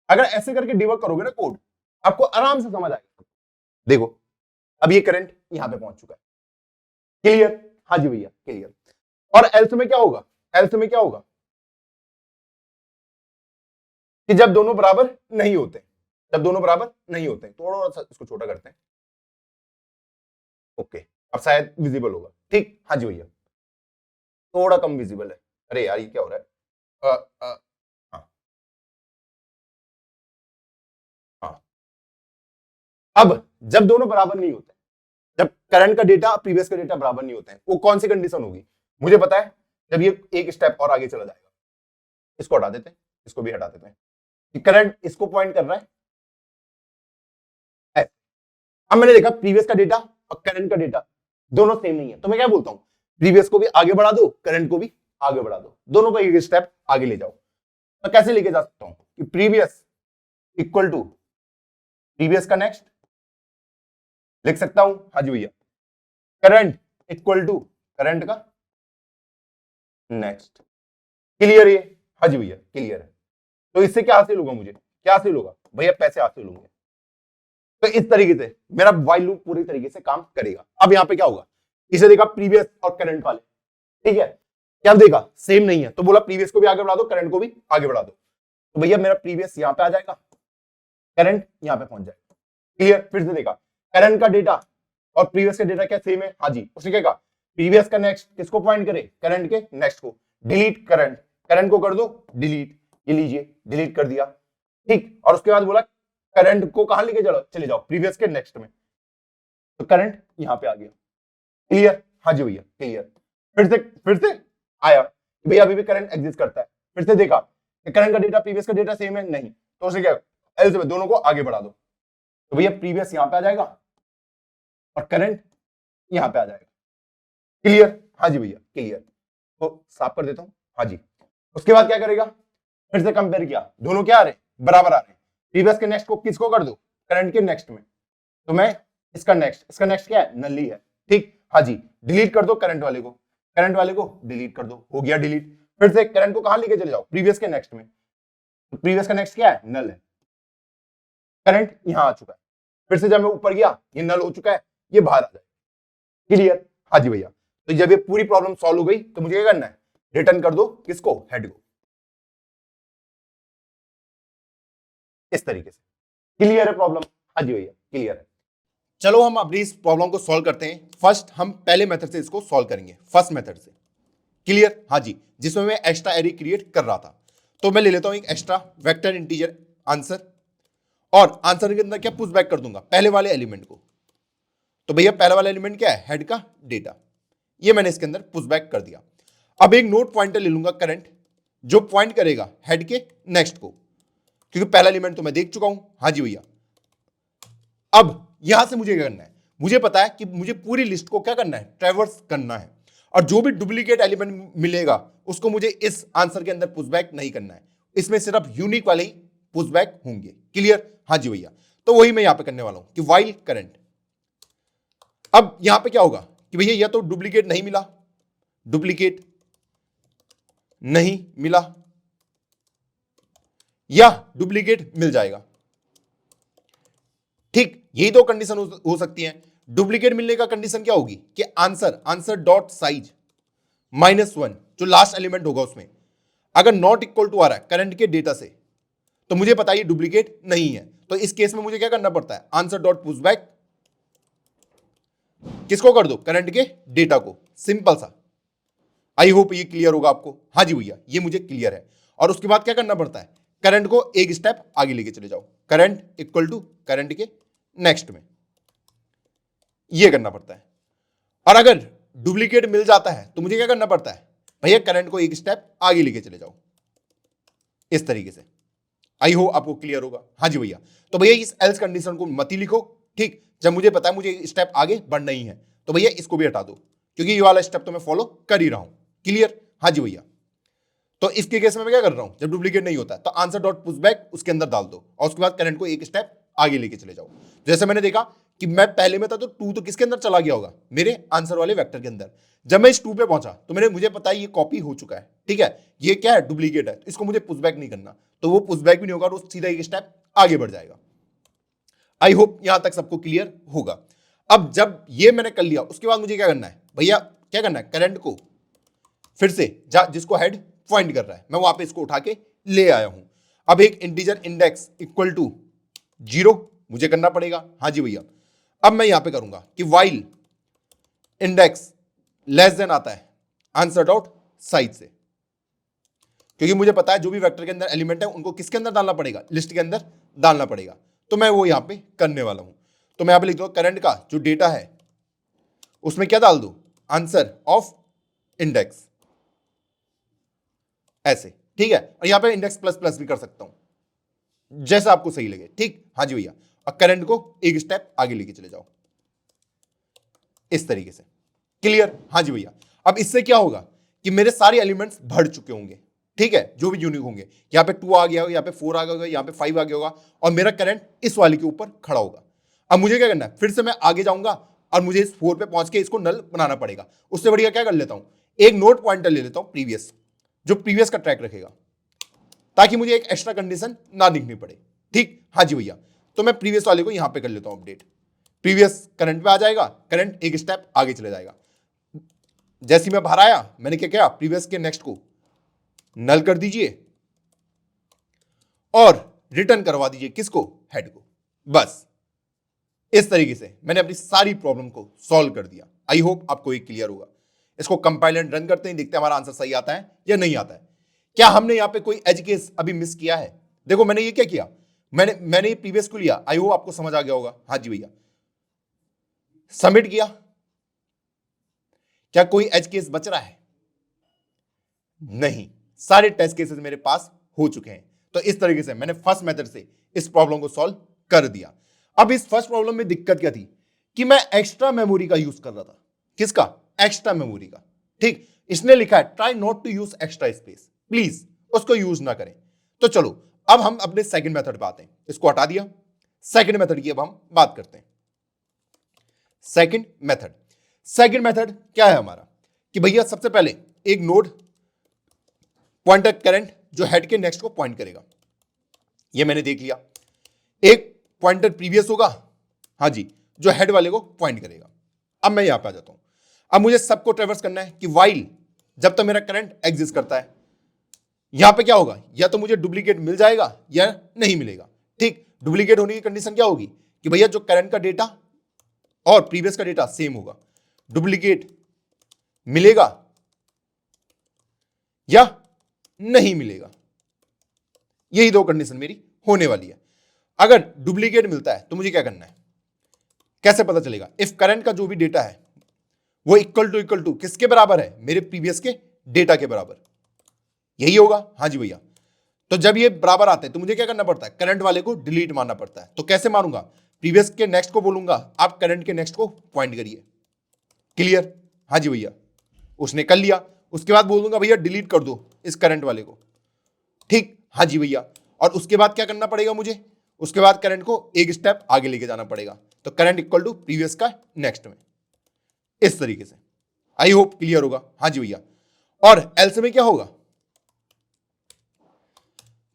अगर ऐसे करके डिवर्क करोगे ना कोड, आपको आराम से समझ आएगा। देखो अब ये करंट यहां पे पहुंच चुका है। क्लियर? हाँ जी भैया क्लियर। और एल्स में क्या होगा, एल्स में क्या होगा कि जब दोनों बराबर नहीं होते, थोड़ा सा इसको छोटा करते हैं। ओके, अब शायद विजिबल होगा, ठीक। हाँ जी भैया, थोड़ा कम विजिबल है। अरे यार ये क्या हो रहा है, हाँ हाँ। अब जब दोनों बराबर नहीं होते, जब करंट का डेटा प्रीवियस का डेटा बराबर नहीं होते हैं, वो कौन सी कंडीशन होगी मुझे पता है, जब ये एक स्टेप और आगे चला जाएगा। इसको हटा देते हैं, इसको भी हटा देते हैं कि करंट इसको पॉइंट कर रहा है। अब मैंने देखा प्रीवियस का डेटा और करंट का डेटा दोनों सेम नहीं है, तो मैं क्या बोलता हूं, प्रीवियस को भी आगे बढ़ा दो, करंट को भी आगे बढ़ा दो, दोनों को एक स्टेप आगे ले जाओ। तो कैसे लेके जा सकता हूं कि प्रीवियस इक्वल टू प्रीवियस का नेक्स्ट लिख सकता हूं। हाँ जी भैया। करंट इक्वल टू करंट का नेक्स्ट। क्लियर? ये हाँ जी भैया क्लियर है। तो इससे क्या हासिल होगा, मुझे क्या हासिल होगा भैया, पैसे हासिल होंगे। तो इस तरीके से मेरा व्हाइल लूप पूरी तरीके से काम करेगा। अब यहां पे क्या होगा, इसे देखा प्रीवियस और करंट वाले, ठीक है, क्या देखा सेम नहीं है, तो बोला प्रीवियस को भी आगे बढ़ा दो, करंट को भी आगे बढ़ा दो। तो भैया मेरा प्रीवियस यहां पे आ जाएगा, करंट यहां पे पहुंच जाएगा। क्लियर? फिर से देखा करंट का डेटा और प्रीवियस का डेटा क्या सेम है, हाँ जी। उसने क्या कहा, प्रीवियस का नेक्स्ट किसको पॉइंट करे, करंट के नेक्स्ट को। डिलीट करंट, करंट को कर दो डिलीट, ये लीजिए डिलीट कर दिया, ठीक। और उसके बाद बोला करंट को कहां लेके चले जाओ, प्रीवियस के नेक्स्ट में, तो करंट यहां पे आ गया। क्लियर? हाँ जी भैया क्लियर। फिर से आया भैया अभी भी करंट एग्जिस्ट करता है, फिर से देखा कि करंट का डेटा प्रीवियस का डेटा सेम है, नहीं, तो उसे क्या, एल्स में दोनों को आगे बढ़ा दो, तो भैया प्रीवियस यहां पे आ जाएगा और करंट यहां पे आ जाएगा। क्लियर? हाँ जी भैया क्लियर। तो साफ कर देता हूं, हाँ जी। उसके बाद क्या करेगा, फिर से कंपेयर किया, दोनों क्या आ रहे, बराबर आ रहे हैं। प्रीवियस के नेक्स्ट को किसको कर दो, करंट के नेक्स्ट में, तो मैं इसका नेक्स्ट क्या है, नली है, ठीक। हाँ जी, डिलीट कर दो करंट वाले को, डिलीट कर दो, हो गया डिलीट। फिर से करंट को कहां लेके चले जाओ, प्रीवियस के नेक्स्ट में, तो प्रीवियस का नेक्स्ट क्या है, नल है, करंट यहां आ चुका है। फिर से जब मैं ऊपर गया, ये नल हो चुका है, ये बाहर आ जाए। क्लियर? हाँ जी भैया। तो जब ये पूरी प्रॉब्लम सॉल्व हो गई तो मुझे क्या करना है, रिटर्न कर दो किसको, हेड को, इस तरीके से। क्लियर है प्रॉब्लम? हाँ जी भैया क्लियर है। चलो हम अपनी इस प्रॉब्लम को सॉल्व करते हैं। फर्स्ट हम पहले मेथड से इसको सॉल्व करेंगे, फर्स्ट मेथड से। क्लियर? हाँ जी, जिसमें मैं एक्स्ट्रा एरे क्रिएट कर रहा था। तो मैं ले लेता हूं एक एक्स्ट्रा वेक्टर इंटीजर आंसर, और आंसर के अंदर क्या पुश बैक कर दूंगा, पहले वाले एलिमेंट को। तो भैया पहला वाला एलिमेंट क्या है, हेड का डेटा, ये मैंने इसके अंदर पुश बैक कर दिया। अब एक नोट पॉइंटर ले लूंगा करंट, जो पॉइंट करेगा हेड के नेक्स्ट को, क्योंकि पहला एलिमेंट तो मैं देख चुका हूं। हाँ जी भैया। अब यहां से मुझे क्या करना है, मुझे पता है कि मुझे पूरी लिस्ट को क्या करना है, ट्रैवर्स करना है, और जो भी डुप्लीकेट एलिमेंट मिलेगा उसको मुझे इस आंसर के अंदर पुशबैक नहीं करना है, इसमें सिर्फ यूनिक वाले ही पुशबैक होंगे। क्लियर? हाँ जी भैया। तो वही मैं यहां पे करने वाला हूं कि वाइल करंट। अब यहां पे क्या होगा कि भैया या तो डुप्लीकेट नहीं मिला, डुप्लीकेट नहीं मिला, या डुप्लीकेट मिल जाएगा। ठीक, यही तो कंडीशन हो सकती है। डुप्लीकेट मिलने का कंडीशन क्या होगी कि आंसर डॉट साइज -1, जो लास्ट एलिमेंट होगा उसमें अगर नॉट इक्वल टू आ रहा है करंट के डेटा से, तो मुझे पता है ये डुप्लीकेट नहीं है। तो इस केस में मुझे क्या करना पड़ता है, आंसर डॉट पुशबैक किसको कर दो, करंट के डेटा को, सिंपल सा। आई होप ये क्लियर होगा आपको। हाँ जी भैया ये मुझे क्लियर है। और उसके बाद क्या करना पड़ता है, करंट को एक स्टेप आगे लेके चले जाओ, करंट इक्वल टू करंट के नेक्स्ट में, ये करना पड़ता है। और अगर डुप्लीकेट मिल जाता है तो मुझे क्या करना पड़ता है, भैया करंट को एक स्टेप आगे लेके चले जाओ, इस तरीके से। आई हो आपको क्लियर होगा। हाँ जी भैया। तो भैया इस एल्स कंडीशन को मत ही लिखो, ठीक। जब मुझे पता है मुझे स्टेप आगे बढ़ना ही है, तो भैया इसको भी हटा दो, क्योंकि ये वाला स्टेप तो मैं फॉलो कर ही रहा हूं। क्लियर? हाँ जी भैया। तो इसके केस में मैं क्या कर रहा हूं, जब डुप्लीकेट नहीं होता तो आंसर डॉट पुशबैक उसके अंदर डाल दो, और उसके बाद करंट को एक स्टेप आगे लेके चले जाओ। जैसे मैंने देखा कि मैं पहले में था तो 2 तो किसके अंदर चला गया होगा, मेरे आंसर वाले वेक्टर के अंदर। जब मैं इस 2 पे पहुंचा तो मुझे पता है ये कॉपी हो चुका है, ठीक है, ये क्या है, डुप्लीकेट है, तो इसको मुझे पुशबैक नहीं करना, तो वो पुशबैक भी नहीं होगा, तो सीधा एक स्टेप आगे बढ़ जाएगा। आई होप यहां तक सबको क्लियर होगा। अब जब ये मैंने कर लिया, उसके बाद मुझे क्या करना है भैया, क्या करना है, करंट को फिर से जिसको हेड पॉइंट कर रहा है मैं वहां पे इसको उठा के ले आया हूं। अब एक इंटीजर इंडेक्स इक्वल टू 0 मुझे करना पड़ेगा। हाँ जी भैया। अब मैं यहां पे करूंगा कि वाइल इंडेक्स लेस देन आता है आंसर डॉट साइज से, क्योंकि मुझे पता है जो भी वेक्टर के अंदर एलिमेंट है उनको किसके अंदर डालना पड़ेगा, लिस्ट के अंदर डालना पड़ेगा। तो मैं वो यहां पे करने वाला हूं। तो मैं यहां पे लिख दूंगा करंट का जो डेटा है उसमें क्या डाल दो, आंसर ऑफ इंडेक्स, ऐसे, ठीक है। और यहां पे इंडेक्स प्लस प्लस भी कर सकता हूं, जैसा आपको सही लगे, ठीक। हाँ जी भैया। और करंट को एक स्टेप आगे लेके चले जाओ, इस तरीके से। क्लियर? हाँ जी भैया। अब इससे क्या होगा कि मेरे सारे एलिमेंट्स भर चुके होंगे, ठीक है, जो भी यूनिक होंगे। यहां पे 2 आ गया होगा, यहां पे 4 आ गया होगा, यहां पे 5 आ गया होगा, और मेरा करंट इस वाले के ऊपर खड़ा होगा। अब मुझे क्या करना है, फिर से मैं आगे जाऊंगा और मुझे इस 4 पे पहुंच के इसको नल बनाना पड़ेगा। उससे बढ़िया क्या कर लेता हूं, एक नोट पॉइंटर ले लेता हूं प्रीवियस, जो प्रीवियस का ट्रैक रखेगा, ताकि मुझे एक एक्स्ट्रा कंडीशन ना लिखनी पड़े, ठीक। हाँ जी भैया। तो मैं प्रीवियस वाले को यहां पे कर लेता हूं अपडेट, प्रीवियस करंट पे आ जाएगा, करंट एक स्टेप आगे चले जाएगा। जैसे मैं बाहर आया मैंने क्या किया, प्रीवियस के नेक्स्ट को नल कर दीजिए और रिटर्न करवा दीजिए किसको, हेड को। बस इस तरीके से मैंने अपनी सारी प्रॉब्लम को सॉल्व कर दिया। आई होप आपको ये क्लियर होगा। इसको कंपाइल एंड रन करते हैं, देखते हैं हमारा आंसर सही आता है या नहीं आता है। क्या हमने यहां पे कोई एज केस अभी मिस किया है? देखो मैंने ये क्या किया, मैंने ये प्रीवियस को लिया, आई होप आपको समझ आ गया होगा। हाँ जी भैया, सबमिट किया। क्या कोई एज केस बच रहा है? नहीं, सारे टेस्ट केसेस मेरे पास हो चुके हैं। तो इस तरीके से मैंने फर्स्ट मेथड से इस प्रॉब्लम को सॉल्व कर दिया। अब इस फर्स्ट प्रॉब्लम में दिक्कत क्या थी कि मैं एक्स्ट्रा मेमोरी का यूज कर रहा था। किसका? एक्स्ट्रा मेमोरी का। ठीक, इसने लिखा है try not to use extra space, please उसको यूज ना करें। तो चलो अब हम अपने सेकंड मेथड पे आते हैं। इसको हटा दिया, सेकंड मेथड की अब हम बात करते हैं। सेकंड मेथड क्या है हमारा कि भैया सबसे पहले एक नोड पॉइंटर करंट जो हेड के नेक्स्ट को पॉइंट करेगा, ये मैंने देख लिया। एक पॉइंटर प्रीवियस होगा, हाँ जी, जो हेड वाले को पॉइंट करेगा। अब मैं यहां पे आ जाता हूं। अब मुझे सबको ट्रेवर्स करना है कि वाइल जब तक मेरा करंट एग्जिस्ट करता है, यहां पे क्या होगा, या तो मुझे डुप्लीकेट मिल जाएगा या नहीं मिलेगा। ठीक, डुप्लीकेट होने की कंडीशन क्या होगी कि भैया जो करंट का डेटा और प्रीवियस का डेटा सेम होगा। डुप्लीकेट मिलेगा या नहीं मिलेगा, यही दो कंडीशन मेरी होने वाली है। अगर डुप्लीकेट मिलता है तो मुझे क्या करना है, कैसे पता चलेगा? इफ करंट का जो भी डेटा है वो इक्वल टू किसके बराबर है? मेरे प्रीवियस के डेटा के बराबर, यही होगा। हाँ जी भैया, तो जब ये बराबर आते हैं तो मुझे क्या करना पड़ता है? करंट वाले को डिलीट मारना पड़ता है। तो कैसे मारूंगा? प्रीवियस के नेक्स्ट को बोलूंगा आप करंट के नेक्स्ट को पॉइंट करिए। क्लियर? हाँ जी भैया, उसने कर लिया। उसके बाद बोल दूंगा भैया डिलीट कर दो इस करंट वाले को। ठीक, हाँ जी भैया, और उसके बाद क्या करना पड़ेगा मुझे? उसके बाद करंट को एक स्टेप आगे लेके जाना पड़ेगा। तो करंट इक्वल टू प्रीवियस का नेक्स्ट में, इस तरीके से। आई होप क्लियर होगा। हाँ जी भैया, और एल्स में क्या होगा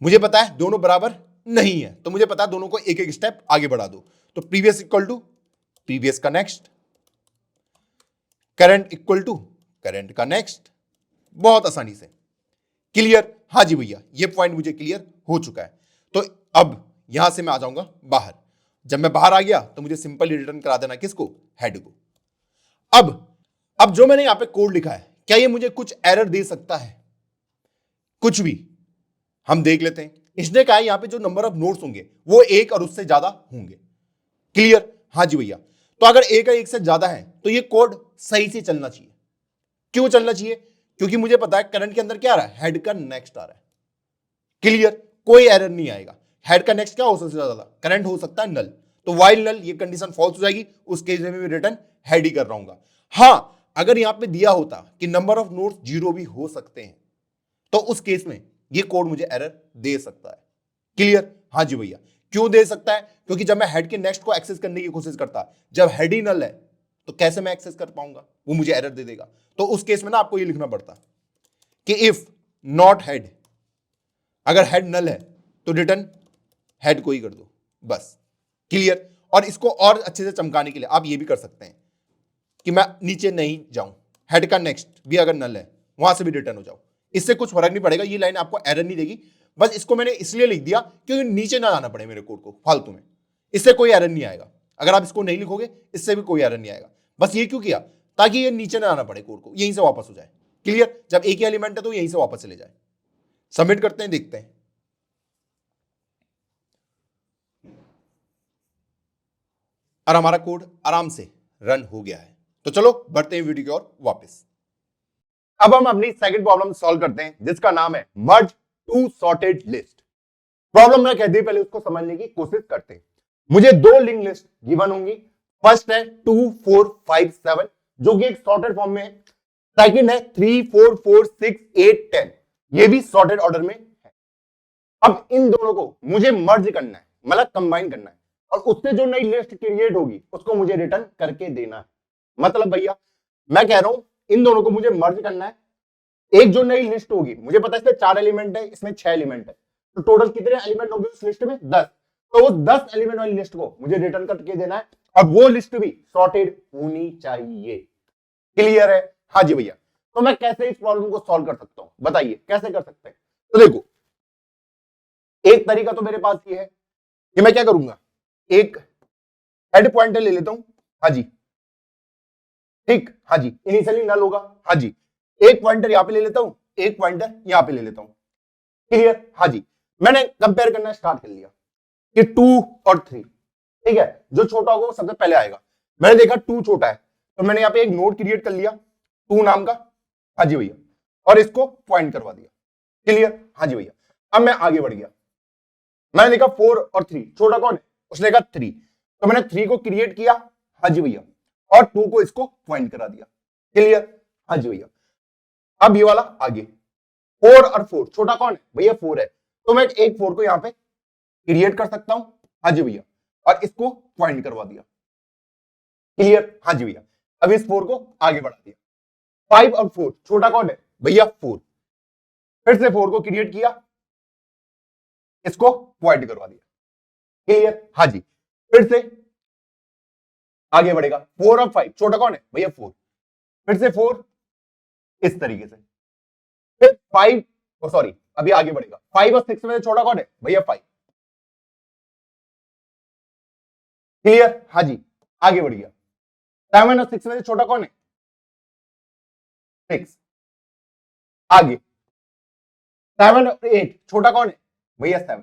मुझे पता है, दोनों बराबर नहीं है, तो मुझे पता है दोनों को एक एक स्टेप आगे बढ़ा दो। तो प्रीवियस इक्वल टू प्रीवियस का next, current equal to current का नेक्स्ट, बहुत आसानी से। क्लियर? हाँ जी भैया, ये पॉइंट मुझे क्लियर हो चुका है। तो अब यहां से मैं आ जाऊंगा बाहर। जब मैं बाहर आ गया तो मुझे सिंपली रिटर्न करा देना किसको? हेड को। अब जो मैंने यहां पे कोड लिखा है, क्या ये मुझे कुछ एरर दे सकता है? कुछ भी हम देख लेते हैं। इसने कहा है यहां पे जो नंबर ऑफ नोड्स होंगे वो एक और उससे ज्यादा होंगे। क्लियर? हाँ जी भैया, तो अगर एक या एक से ज्यादा है तो ये कोड सही से चलना चाहिए। क्यों चलना चाहिए? क्योंकि मुझे पता है करंट के अंदर क्या आ रहा है, हेड का नेक्स्ट आ रहा है। क्लियर? कोई एरर नहीं आएगा। हेड का नेक्स्ट क्या हो सकता है? ज्यादा करंट हो सकता है नल। तो वाइल नल ये कंडीशन फॉल्स हो जाएगी, उस केस में भी रिटर्न हेड ही कर रहा हूं। हाँ, अगर यहां पे दिया होता कि नंबर ऑफ नोड्स 0 भी हो सकते हैं तो उस केस में ये कोड मुझे एरर दे सकता है। क्लियर? हाँ जी भैया, क्यों दे सकता है? क्योंकि जब मैं हेड के नेक्स्ट को एक्सेस करने की कोशिश करता, जब हेड ही नल है तो कैसे मैं एक्सेस कर पाऊंगा? वो मुझे एरर दे देगा। तो उस केस में ना आपको ये लिखना पड़ता कि इफ नॉट हेड, अगर हेड नल है तो रिटर्न हेड को ही कर दो, बस। क्लियर? और इसको और अच्छे से चमकाने के लिए आप ये भी कर सकते हैं कि मैं नीचे नहीं जाऊं, हेड का नेक्स्ट भी अगर नल है वहां से भी रिटर्न हो जाओ। इससे कुछ फर्क नहीं पड़ेगा, ये लाइन आपको एरर नहीं देगी। बस इसको मैंने इसलिए लिख दिया क्योंकि नीचे ना जाना पड़े मेरे कोड को फालतू में। इससे कोई एरर नहीं आएगा। अगर आप इसको नहीं लिखोगे इससे भी कोई एरर नहीं आएगा। बस ये क्यों किया? ताकि ये नीचे ना आना पड़े कोड को, यहीं से वापस हो जाए। क्लियर? जब एक ही एलिमेंट है तो यहीं से वापस चले जाए। सबमिट करते हैं, देखते हैं। और हमारा कोड आराम से रन हो गया है। तो चलो बढ़ते हैं वीडियो की ओर वापस। अब हम अपनी सेकंड प्रॉब्लम सॉल्व करते हैं जिसका नाम है मर्ज टू सॉर्टेड लिस्ट। प्रॉब्लम मैं कहते पहले उसको समझने की कोशिश करते हैं। मुझे दो लिंक लिस्ट गिवन होंगी। फर्स्ट है 2 4 5 7 जो कि एक सॉर्टेड फॉर्म में है। सेकंड है 3 4 4 6 8 10, ये भी सॉर्टेड ऑर्डर में है। अब इन दोनों को मुझे मर्ज करना है, मतलब कंबाइन करना है, और उससे जो नई लिस्ट क्रिएट होगी उसको मुझे रिटर्न करके देना है। मतलब भैया मैं कह रहा हूं इन दोनों को मुझे मर्ज करना है। एक जो नई लिस्ट होगी, मुझे पता है इसमें 4 एलिमेंट है, इसमें 6 एलिमेंट है, तो टोटल कितने एलिमेंट होंगे उस लिस्ट में? 10। तो उस 10 एलिमेंट वाली लिस्ट को मुझे रिटर्न करके देना है, और वो लिस्ट भी सॉर्टेड होनी चाहिए। क्लियर है? हाँ जी भैया। तो मैं कैसे इस प्रॉब्लम को सॉल्व कर सकता हूं, बताइए कैसे कर सकते हैं? तो देखो, एक तरीका तो मेरे पास ये है कि मैं क्या करूंगा, एक हेड पॉइंटर ले लेता हूं। हाँ जी, ठीक। हाँ जी, इनिशियली नल होगा। हाँ जी, एक पॉइंटर यहां पे ले लेता हूं, एक पॉइंटर यहां पे ले लेता हूं। क्लियर? हाँ जी, मैंने कंपेयर करना स्टार्ट कर लिया। कि 2 और 3, ठीक है, जो छोटा होगा वो सबसे पहले आएगा। मैंने देखा 2 छोटा है, तो मैंने यहाँ पे एक नोड क्रिएट कर लिया 2 नाम का, हाँ जी भैया, और इसको पॉइंट करवा दिया। क्लियर? हाँ जी भैया। अब मैं आगे बढ़ गया, मैंने देखा 4 और 3, छोटा कौन है? उसने कहा 3, तो मैंने 3 को क्रिएट किया, हाँ जी भैया, और 2 को इसको पॉइंट करा दिया। क्लियर? हाँ जी भैया। अब ये वाला आगे 4 और 4, छोटा कौन है भैया? 4 है, तो मैं एक 4 को यहां पे क्रिएट कर सकता हूं, हाँ जी भैया, और इसको पॉइंट करवा दिया। क्लियर? हाँ जी भैया। अब इस 4 को आगे बढ़ा दिया। 5 और 4, छोटा कौन है भैया? 4, फिर से 4 को क्रिएट किया, इसको पॉइंट करवा दिया। क्लियर? हाँ जी। फिर से आगे बढ़ेगा 4 और 5, छोटा कौन है भैया? 4, फिर से 4 इस तरीके से, फिर 5, सॉरी अभी आगे बढ़ेगा 5 और 6 में से छोटा कौन है भैया? 5। क्लियर? हाँ जी। आगे बढ़ गया 7 और 6 में से छोटा कौन है? 6। आगे 7 और 8, छोटा कौन है भैया? 7।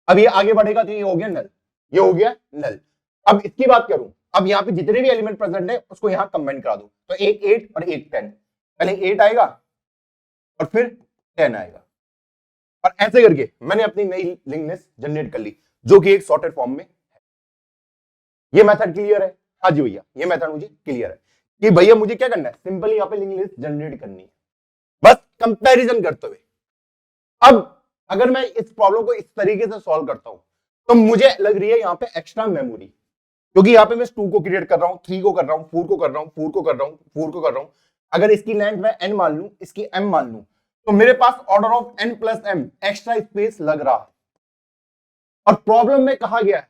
अब ये आगे बढ़ेगा तो ये हो गया नल, ये हो गया नल। अब इसकी बात करूं, अब यहाँ पे जितने भी एलिमेंट प्रेजेंट है उसको यहाँ कंबाइन करा दो, तो एक 8 और एक 10, पहले 8 आएगा और फिर 10 आएगा, और ऐसे करके मैंने अपनी नई लिंक लिस्ट जनरेट कर ली, जो कि एक सॉर्टेड फॉर्म में है। ये मेथड क्लियर है? हाँ जी भैया, ये मेथड मुझे क्लियर है कि भैया मुझे क्या करना है, सिंपली यहाँ पे लिंक लिस्ट जनरेट करनी है, बस कंपैरिजन करते हुए। अब अगर मैं इस प्रॉब्लम को इस तरीके से सॉल्व करता हूं, तो मुझे लग रही है यहाँ पे एक्स्ट्रा मेमोरी, क्योंकि यहाँ पे मैं 2 को क्रिएट कर रहा हूँ, 3 को कर रहा हूँ, 4 को कर रहा हूँ, 4 को कर रहा हूँ, 4 को कर रहा हूँ। अगर इसकी लेंथ मैं n मान लूं, इसकी m मान लूं, तो मेरे पास order of n plus m extra space लग रहा है। और प्रॉब्लम में कहा गया है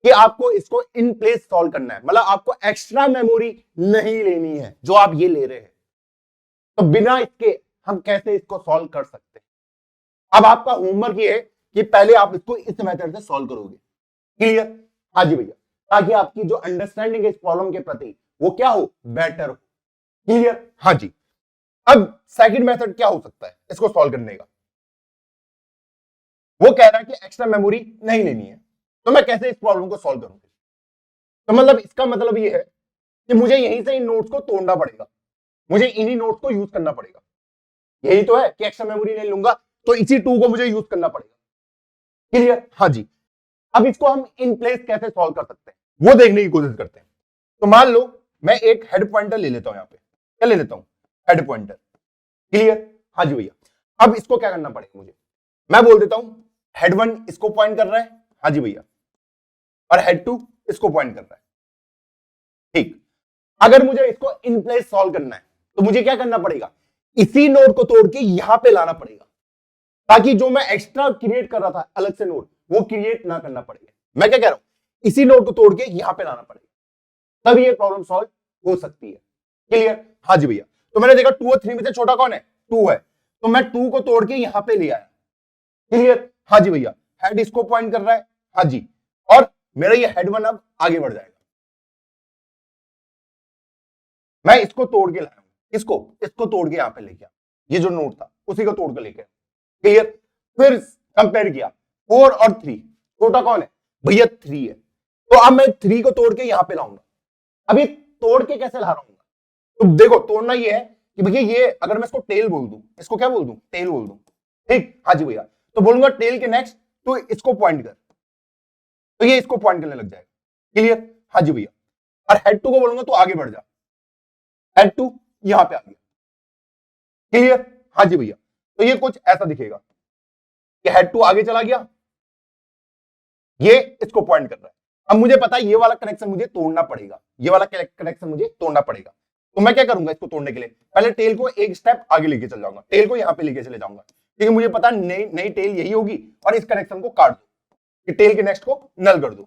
कि आपको इसको इन प्लेस सॉल्व करना है, मतलब आपको एक्स्ट्रा मेमोरी नहीं लेनी है जो आप ये ले रहे हैं। तो बिना इसके हम कैसे इसको सॉल्व कर सकते हैं? अब आपका होमवर्क ये है कि पहले आप इसको इस मेथड से सॉल्व करोगे। क्लियर? हाँ जी भैया, ताकि आपकी जो अंडरस्टैंडिंग है इस प्रॉब्लम के प्रति वो क्या हो, बेटर हो। क्लियर? हाँ जी। अब सेकंड मेथड क्या हो सकता है इसको सॉल्व करने का? वो कह रहा है कि एक्स्ट्रा मेमोरी नहीं लेनी है, तो मैं कैसे इस प्रॉब्लम को सॉल्व करूंगा? तो मतलब इसका मतलब ये है कि मुझे यहीं से इन नोट्स को तोड़ना पड़ेगा, मुझे इन्हीं नोट्स को यूज करना पड़ेगा। यही तो है कि एक्स्ट्रा मेमोरी नहीं लूंगा तो इसी 2 को मुझे यूज करना पड़ेगा। क्लियर? हाँ जी। अब इसको हम इन प्लेस कैसे सॉल्व कर सकते हैं वो देखने की कोशिश करते हैं। तो मान लो मैं एक हेड पॉइंटर ले लेता हूं, यहां पे क्या ले लेता हूं? Head pointer. क्लियर? हाँ जी भैया। अब इसको क्या करना पड़ेगा मुझे? मैं बोल देता हूं हेड 1 इसको पॉइंट कर रहा है, हाँ जी भैया, और हेड 2 इसको पॉइंट कर रहा है। ठीक, अगर मुझे इसको इन प्लेस सॉल्व करना है तो मुझे क्या करना पड़ेगा? इसी नोड को तोड़ के यहां पे लाना पड़ेगा, ताकि जो मैं एक्स्ट्रा क्रिएट कर रहा था अलग से नोड, वो क्रिएट ना करना पड़ेगा। मैं क्या कह रहा हूं, इसी नोड को तोड़ के यहां पे लाना पड़ेगा, तब ये प्रॉब्लम सॉल्व हो सकती है। क्लियर? हाँ जी भैया। तो मैंने देखा 2 और 3 में से छोटा कौन है? 2 है, तो मैं 2 को तोड़ के यहां पे ले आया। क्लियर? हाँ जी भैया। हेड इसको पॉइंट कर रहा है, हाँ जी, और मेरा ये हेड 1 अब आगे बढ़ जाएगा। मैं इसको तोड़ के लाया, इसको तोड़ के यहां पे लेके आया, ये जो नोड था उसी को तोड़ के लेके आया। क्लियर? फिर कंपेयर किया 4 और 3, छोटा कौन है भैया? 3 है, तो अब मैं 3 को तोड़ के यहां पे लाऊंगा। अभी तोड़ के कैसे ला रहा हूं? तो देखो तोड़ना ये है कि भैया ये अगर मैं इसको टेल बोल दूं, इसको क्या बोल दूं? टेल बोल दूं। ठीक, हाँ जी भैया, तो बोलूंगा टेल के नेक्स्ट तो इसको पॉइंट कर, तो ये इसको पॉइंट करने लग जाएगा। क्लियर? हाँ जी भैया। और हेड 2 को बोलूंगा तो आगे बढ़ जा, हेड 2 यहां पे आ गया। क्लियर? हाँ जी भैया। तो ये कुछ ऐसा दिखेगा कि हेड 2 आगे चला गया, ये इसको पॉइंट कर रहा है। अब मुझे पता है ये वाला कनेक्शन मुझे तोड़ना पड़ेगा, ये वाला कनेक्शन मुझे तोड़ना पड़ेगा। तो मैं क्या करूंगा इसको तोड़ने के लिए? पहले टेल को एक स्टेप आगे लेके चल जाऊंगा, टेल को यहां पे लेके चले जाऊंगा, क्योंकि मुझे पता नई नई टेल यही होगी, और इस कनेक्शन को काट दो कि टेल के नेक्स्ट को नल कर दो।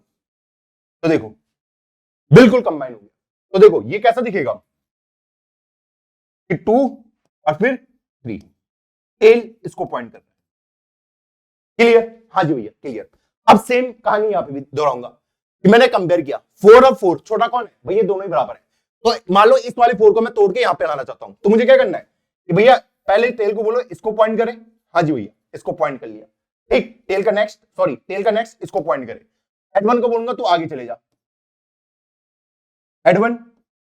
तो देखो बिल्कुल कंबाइन हो गया। तो देखो ये कैसा दिखेगा कि 2 और फिर 3, टेल इसको पॉइंट कर रहा है। क्लियर? हाँ जी भैया, क्लियर। अब सेम कहानी यहां पे भी दोहराऊंगा कि मैंने कंपेयर किया 4 और 4, छोटा कौन है भैया? दोनों ही बराबर है। तो मान लो इस वाले 4 को मैं तोड़ के यहां पे लाना चाहता हूं, तो मुझे क्या करना है कि भैया पहले टेल को बोलो इसको पॉइंट करें, हाँ जी भैया, इसको पॉइंट कर लिया, ठीक, टेल का नेक्स्ट इसको पॉइंट करे। हेड 1 को बोलूंगा तो आगे चले जा, हेड 1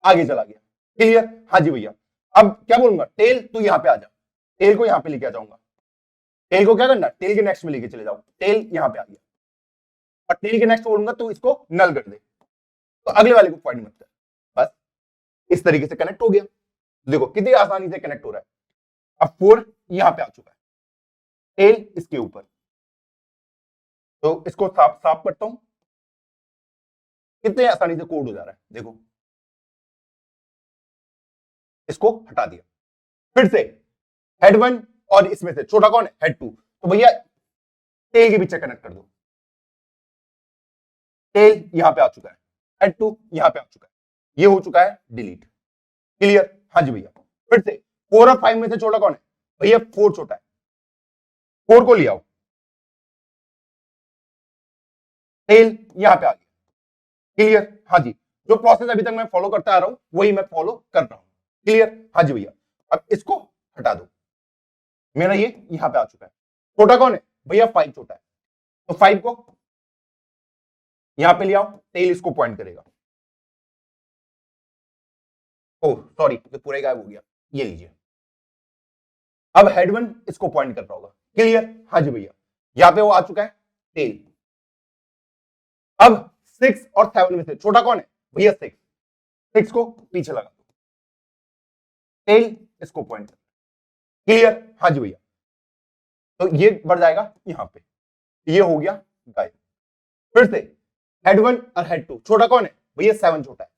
आगे चला गया, क्लियर? हाँ जी भैया। अब क्या बोलूंगा, टेल तू यहां पे आ जा, टेल को यहां पे लेके आ जाऊंगा। टेल को क्या करना, टेल के नेक्स्ट में लेके चले जाओ, टेल यहां पे आ गया, और टेल के नेक्स्ट बोलूंगा तो इसको नल कर दे, तो अगले वाले को पॉइंट मत कर। बस इस तरीके से कनेक्ट हो गया। देखो कितनी आसानी से कनेक्ट हो रहा है। अब 4 यहां पे आ चुका है, टेल इसके ऊपर, तो इसको साफ साफ करता हूं, कितने आसानी से कोड हो जा रहा है देखो, इसको हटा दिया। फिर से हेड 1 और इसमें से छोटा कौन है, हेड 2, तो भैया टेल के पीछे कनेक्ट कर दो, टेल यहां पे आ चुका है, हेड 2 यहां पे आ चुका है, ये हो चुका है डिलीट, क्लियर? हाँ जी भैया। फिर से 4 और 5 में से छोटा कौन है भैया, 4 छोटा है, 4 को ले आओ, टेल यहां पे आ गया, क्लियर? हाँ जी। जो प्रोसेस अभी तक मैं फॉलो करता आ रहा हूं वही मैं फॉलो कर रहा हूं, क्लियर? हाँ जी भैया। अब इसको हटा दो, मेरा ये यहां पे आ चुका है, छोटा कौन है भैया, 5 छोटा है, तो 5 को यहां पे ले आओ, टेल इसको पॉइंट करेगा। ओह सॉरी, तो पूरा गायब हो गया, ये लीजिए। अब हेड 1 इसको पॉइंट कर रहा होगा, क्लियर? हाँ जी भैया। यहां पे वो आ चुका है टेल। अब 6 और 7 में से छोटा कौन है भैया, 6, 6 को पीछे लगा दो, टेल इसको पॉइंट कर, क्लियर? हाँ जी भैया। तो ये बढ़ जाएगा यहां पे, ये हो गया गायब। फिर से हेड 1 और हेड 2, छोटा कौन है भैया, 7 छोटा है,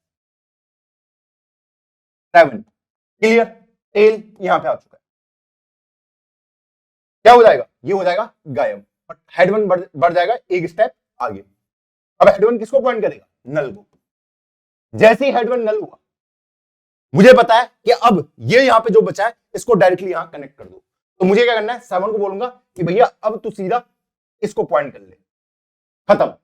7, क्लियर? टेल यहां पे आ चुका है, क्या हो जाएगा, ये हो जाएगा गायब, और हेड 1 बढ़ जाएगा एक स्टेप आगे। अब हेड 1 किसको पॉइंट करेगा, नल को। जैसे ही हेड 1 नल हुआ, मुझे पता है कि अब ये यहां पे जो बचा है इसको डायरेक्टली यहां कनेक्ट कर दो, तो मुझे क्या करना है, 7 को बोलूंगा कि भैया अब तू सीधा इसको पॉइंट कर ले, खत्म।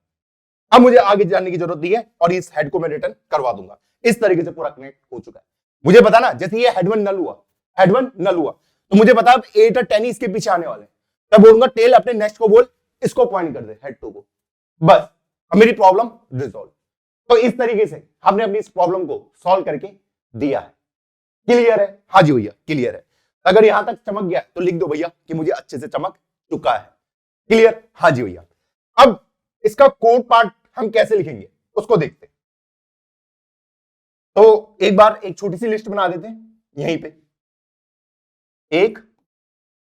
अब मुझे आगे जाने की जरूरत नहीं है और इस हेड को मैं रिटर्न करवा दूंगा। इस तरीके से पूरा कनेक्ट हो चुका है। मुझे पता ना, जैसे ये हेड 1 नल हुआ, हेड 1 नल हुआ, तो मुझे पता अब 8 और 10 इसके पीछे आने वाले हैं, तब बोलूंगा टेल अपने नेक्स्ट को बोल, इसको पॉइंट कर दे हेड 2 को, बस अब मेरी प्रॉब्लम रिजॉल्व। तो इस तरीके से हमने अपनी इस प्रॉब्लम को सॉल्व करके दिया है, क्लियर है? हाँ जी भैया क्लियर है। अगर यहां तक चमक गया तो लिख दो भैया कि मुझे अच्छे से चमक चुका है, क्लियर? हाँ जी भैया। अब इसका कोड पार्ट हम कैसे लिखेंगे उसको देखते हैं। तो एक बार एक छोटी सी लिस्ट बना देते हैं यहीं पे, 1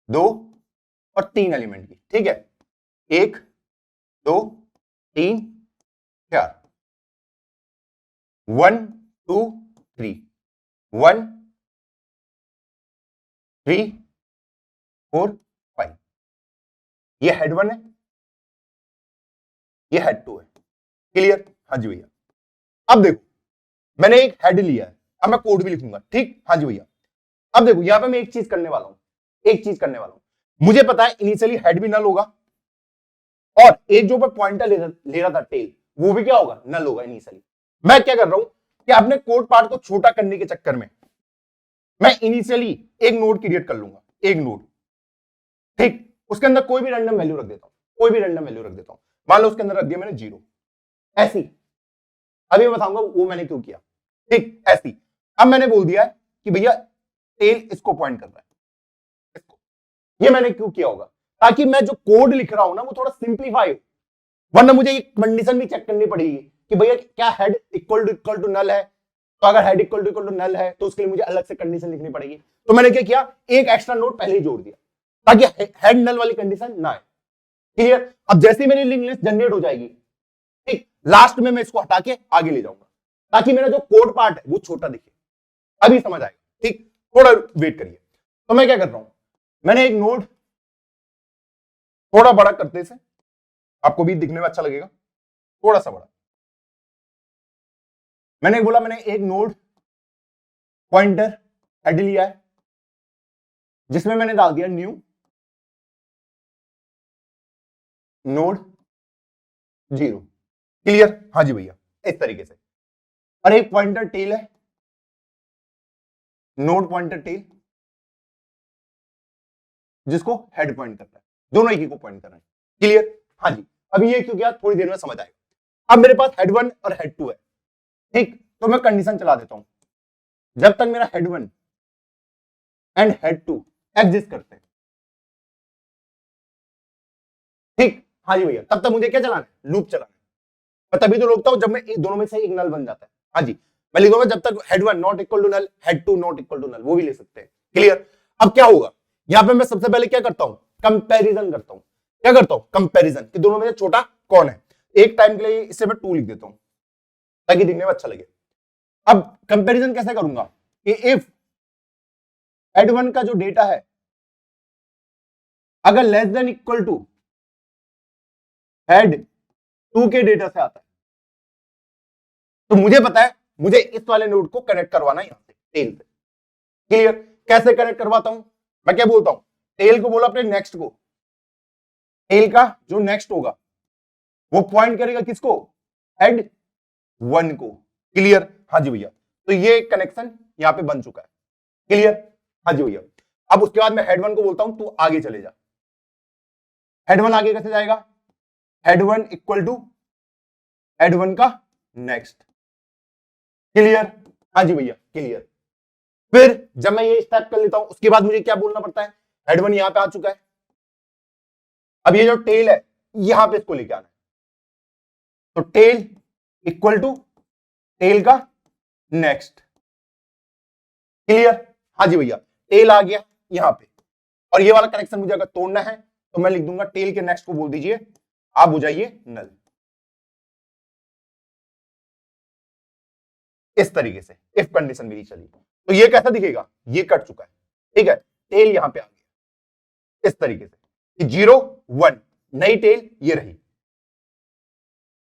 2 और 3 एलिमेंट की, ठीक है? 1 2 3 4, 1 2 3, 1 3 4 5, ये हेड 1 है, ये हेड 2 है, क्लियर? हाँ जी भैया। अब देखो मैंने एक हेड लिया है, अब मैं कोड भी लिखूंगा, ठीक? हाँ जी भैया। अब देखो यहां पे मैं एक चीज करने वाला हूं, एक चीज करने वाला हूं। मुझे पता है इनिशियली हेड भी नल होगा, और एक जो मैं पॉइंटर ले रहा था टेल, वो भी क्या होगा, नल होगा इनिशियली। मैं क्या कर रहा हूं कि अपने कोड पार्ट को छोटा करने के चक्कर में मैं इनिशियली एक नोड क्रिएट कर लूंगा, एक नोड, ठीक? उसके अंदर कोई भी रैंडम वैल्यू रख देता हूं, कोई भी रैंडम वैल्यू रख देता हूं, मान लो उसके अंदर रख दिया मैंने 0, ऐसी। अभी मैं बताऊंगा वो मैंने क्यों किया, ठीक? ऐसी। अब मैंने बोल दिया है कि भैया टेल इसको पॉइंट कर रहा है, इसको। ये मैंने क्यों किया होगा, ताकि मैं जो कोड लिख रहा हूं ना वो थोड़ा सिंप्लीफाई हो, वरना मुझे एक कंडीशन भी चेक करनी पड़ेगी कि भैया क्या हेड इक्वल टू नल है, तो अगर हेड इक्वल टू नल है तो उसके लिए मुझे अलग से कंडीशन लिखनी पड़ेगी। तो मैंने क्या किया, एक एक्स्ट्रा नोड पहले ही जोड़ दिया ताकि हेड नल वाली कंडीशन ना आए, क्लियर? अब जैसे मेरी लिंक लिस्ट जनरेट हो जाएगी, ठीक, लास्ट में मैं इसको हटा के आगे ले जाऊंगा ताकि मेरा जो कोड पार्ट है वो छोटा दिखे। अभी समझ आएगा, ठीक? थोड़ा वेट करिए। तो मैं क्या कर रहा हूं, मैंने एक नोड थोड़ा बड़ा करते से आपको भी दिखने में अच्छा लगेगा, थोड़ा सा बड़ा। मैंने बोला मैंने एक नोड पॉइंटर हेड लिया है जिसमें मैंने डाल दिया न्यू नोड 0, क्लियर? हाँ जी भैया, इस तरीके से। और एक पॉइंटर टेल है, नोड पॉइंटर टेल, जिसको हेड पॉइंट करता है, दोनों एक ही को पॉइंट कर रहे हैं, क्लियर? हाँ जी, अभी ये क्यों गया थोड़ी देर में समझ आएगा। अब मेरे पास हेड 1 और हेड 2 है, ठीक, तो मैं कंडीशन चला देता हूं, जब तक मेरा हेड 1 एंड हेड 2 एग्जिस्ट करते हैं, ठीक, हाँ जी भैया, तब तक मुझे क्या चलाना है, लूप चलाना है। और तभी तो रोकता हूं जब मैं दोनों में से एक नल बन जाता है। हाँ जी, मैं लिखूंगा जब तक head 1 not equal to null, head 2 not equal to null, वो भी ले सकते हैं। क्लियर? अब क्या होगा, यहां पे मैं सबसे पहले क्या करता हूं, कंपैरिजन करता हूं। क्या करता हूं, कंपैरिजन, कि दोनों में से छोटा कौन है। एक टाइम के लिए इसे मैं 2 लिख देता हूं ताकि दिखने में अच्छा लगे। अब कंपैरिजन कैसे करूंगा कि इफ हेड 1 का जो डेटा है अगर less than equal to head 2 के डेटा से आता है, तो मुझे पता है मुझे इस वाले नोड को कनेक्ट करवाना है यहां से टेल से। क्लियर? कैसे कनेक्ट करवाता हूं, मैं क्या बोलता हूं, टेल को बोला अपने नेक्स्ट को, टेल का जो नेक्स्ट होगा वो पॉइंट करेगा किसको, हेड 1 को। क्लियर? हाँ जी भैया, तो ये कनेक्शन यहां पे बन चुका है। क्लियर? हाँ जी भैया। अब उसके बाद मैं हेड 1 को बोलता हूं तू आगे चले जा। हेड 1 आगे कैसे जाएगा, हेड 1 इक्वल टू हेड 1 का नेक्स्ट। क्लियर? हाँ जी भैया, क्लियर। फिर जब मैं ये स्टेप कर लेता हूं उसके बाद मुझे क्या बोलना पड़ता है, हेड 1 यहां पे आ चुका है, अब ये जो टेल है यहां पे इसको लेके आना है, तो टेल इक्वल टू टेल का नेक्स्ट। क्लियर? हाँ जी भैया, टेल आ गया यहां पे, और ये वाला कनेक्शन मुझे अगर तोड़ना है तो मैं लिख दूंगा टेल के नेक्स्ट को बोल दीजिए आप हो जाइए नल। इस तरीके से इफ कंडीशन मेरी चली तो ये कैसा दिखेगा, ये कट चुका है, ठीक है, टेल यहां पे आ गया इस तरीके से कि 0 1 नई टेल ये रही।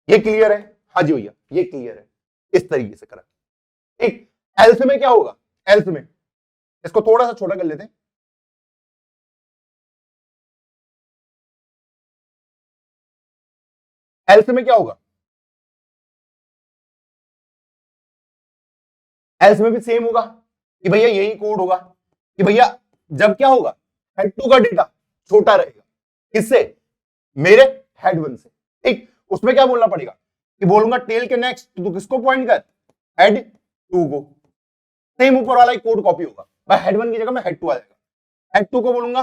ये क्लियर है? हाँ जी भैया, ये क्लियर है, इस तरीके से करा। ठीक, एल्स में क्या होगा, एल्स में इसको थोड़ा सा छोटा कर लेते हैं, एल्स में क्या होगा, एल्स में भी सेम होगा कि भैया यही कोड होगा कि भैया जब क्या होगा, हेड 2 का डेटा छोटा रहेगा किससे, मेरे हेड 1 से। ठीक, उसमें क्या बोलना पड़ेगा कि बोलूंगा टेल के नेक्स्ट, तो किसको पॉइंट कर, हेड 2 को। सेम ऊपर वाला ही कोड कॉपी होगा, भाई हेड 1 की जगह में हेड 2 आ जाएगा। हेड 2 को बोलूंगा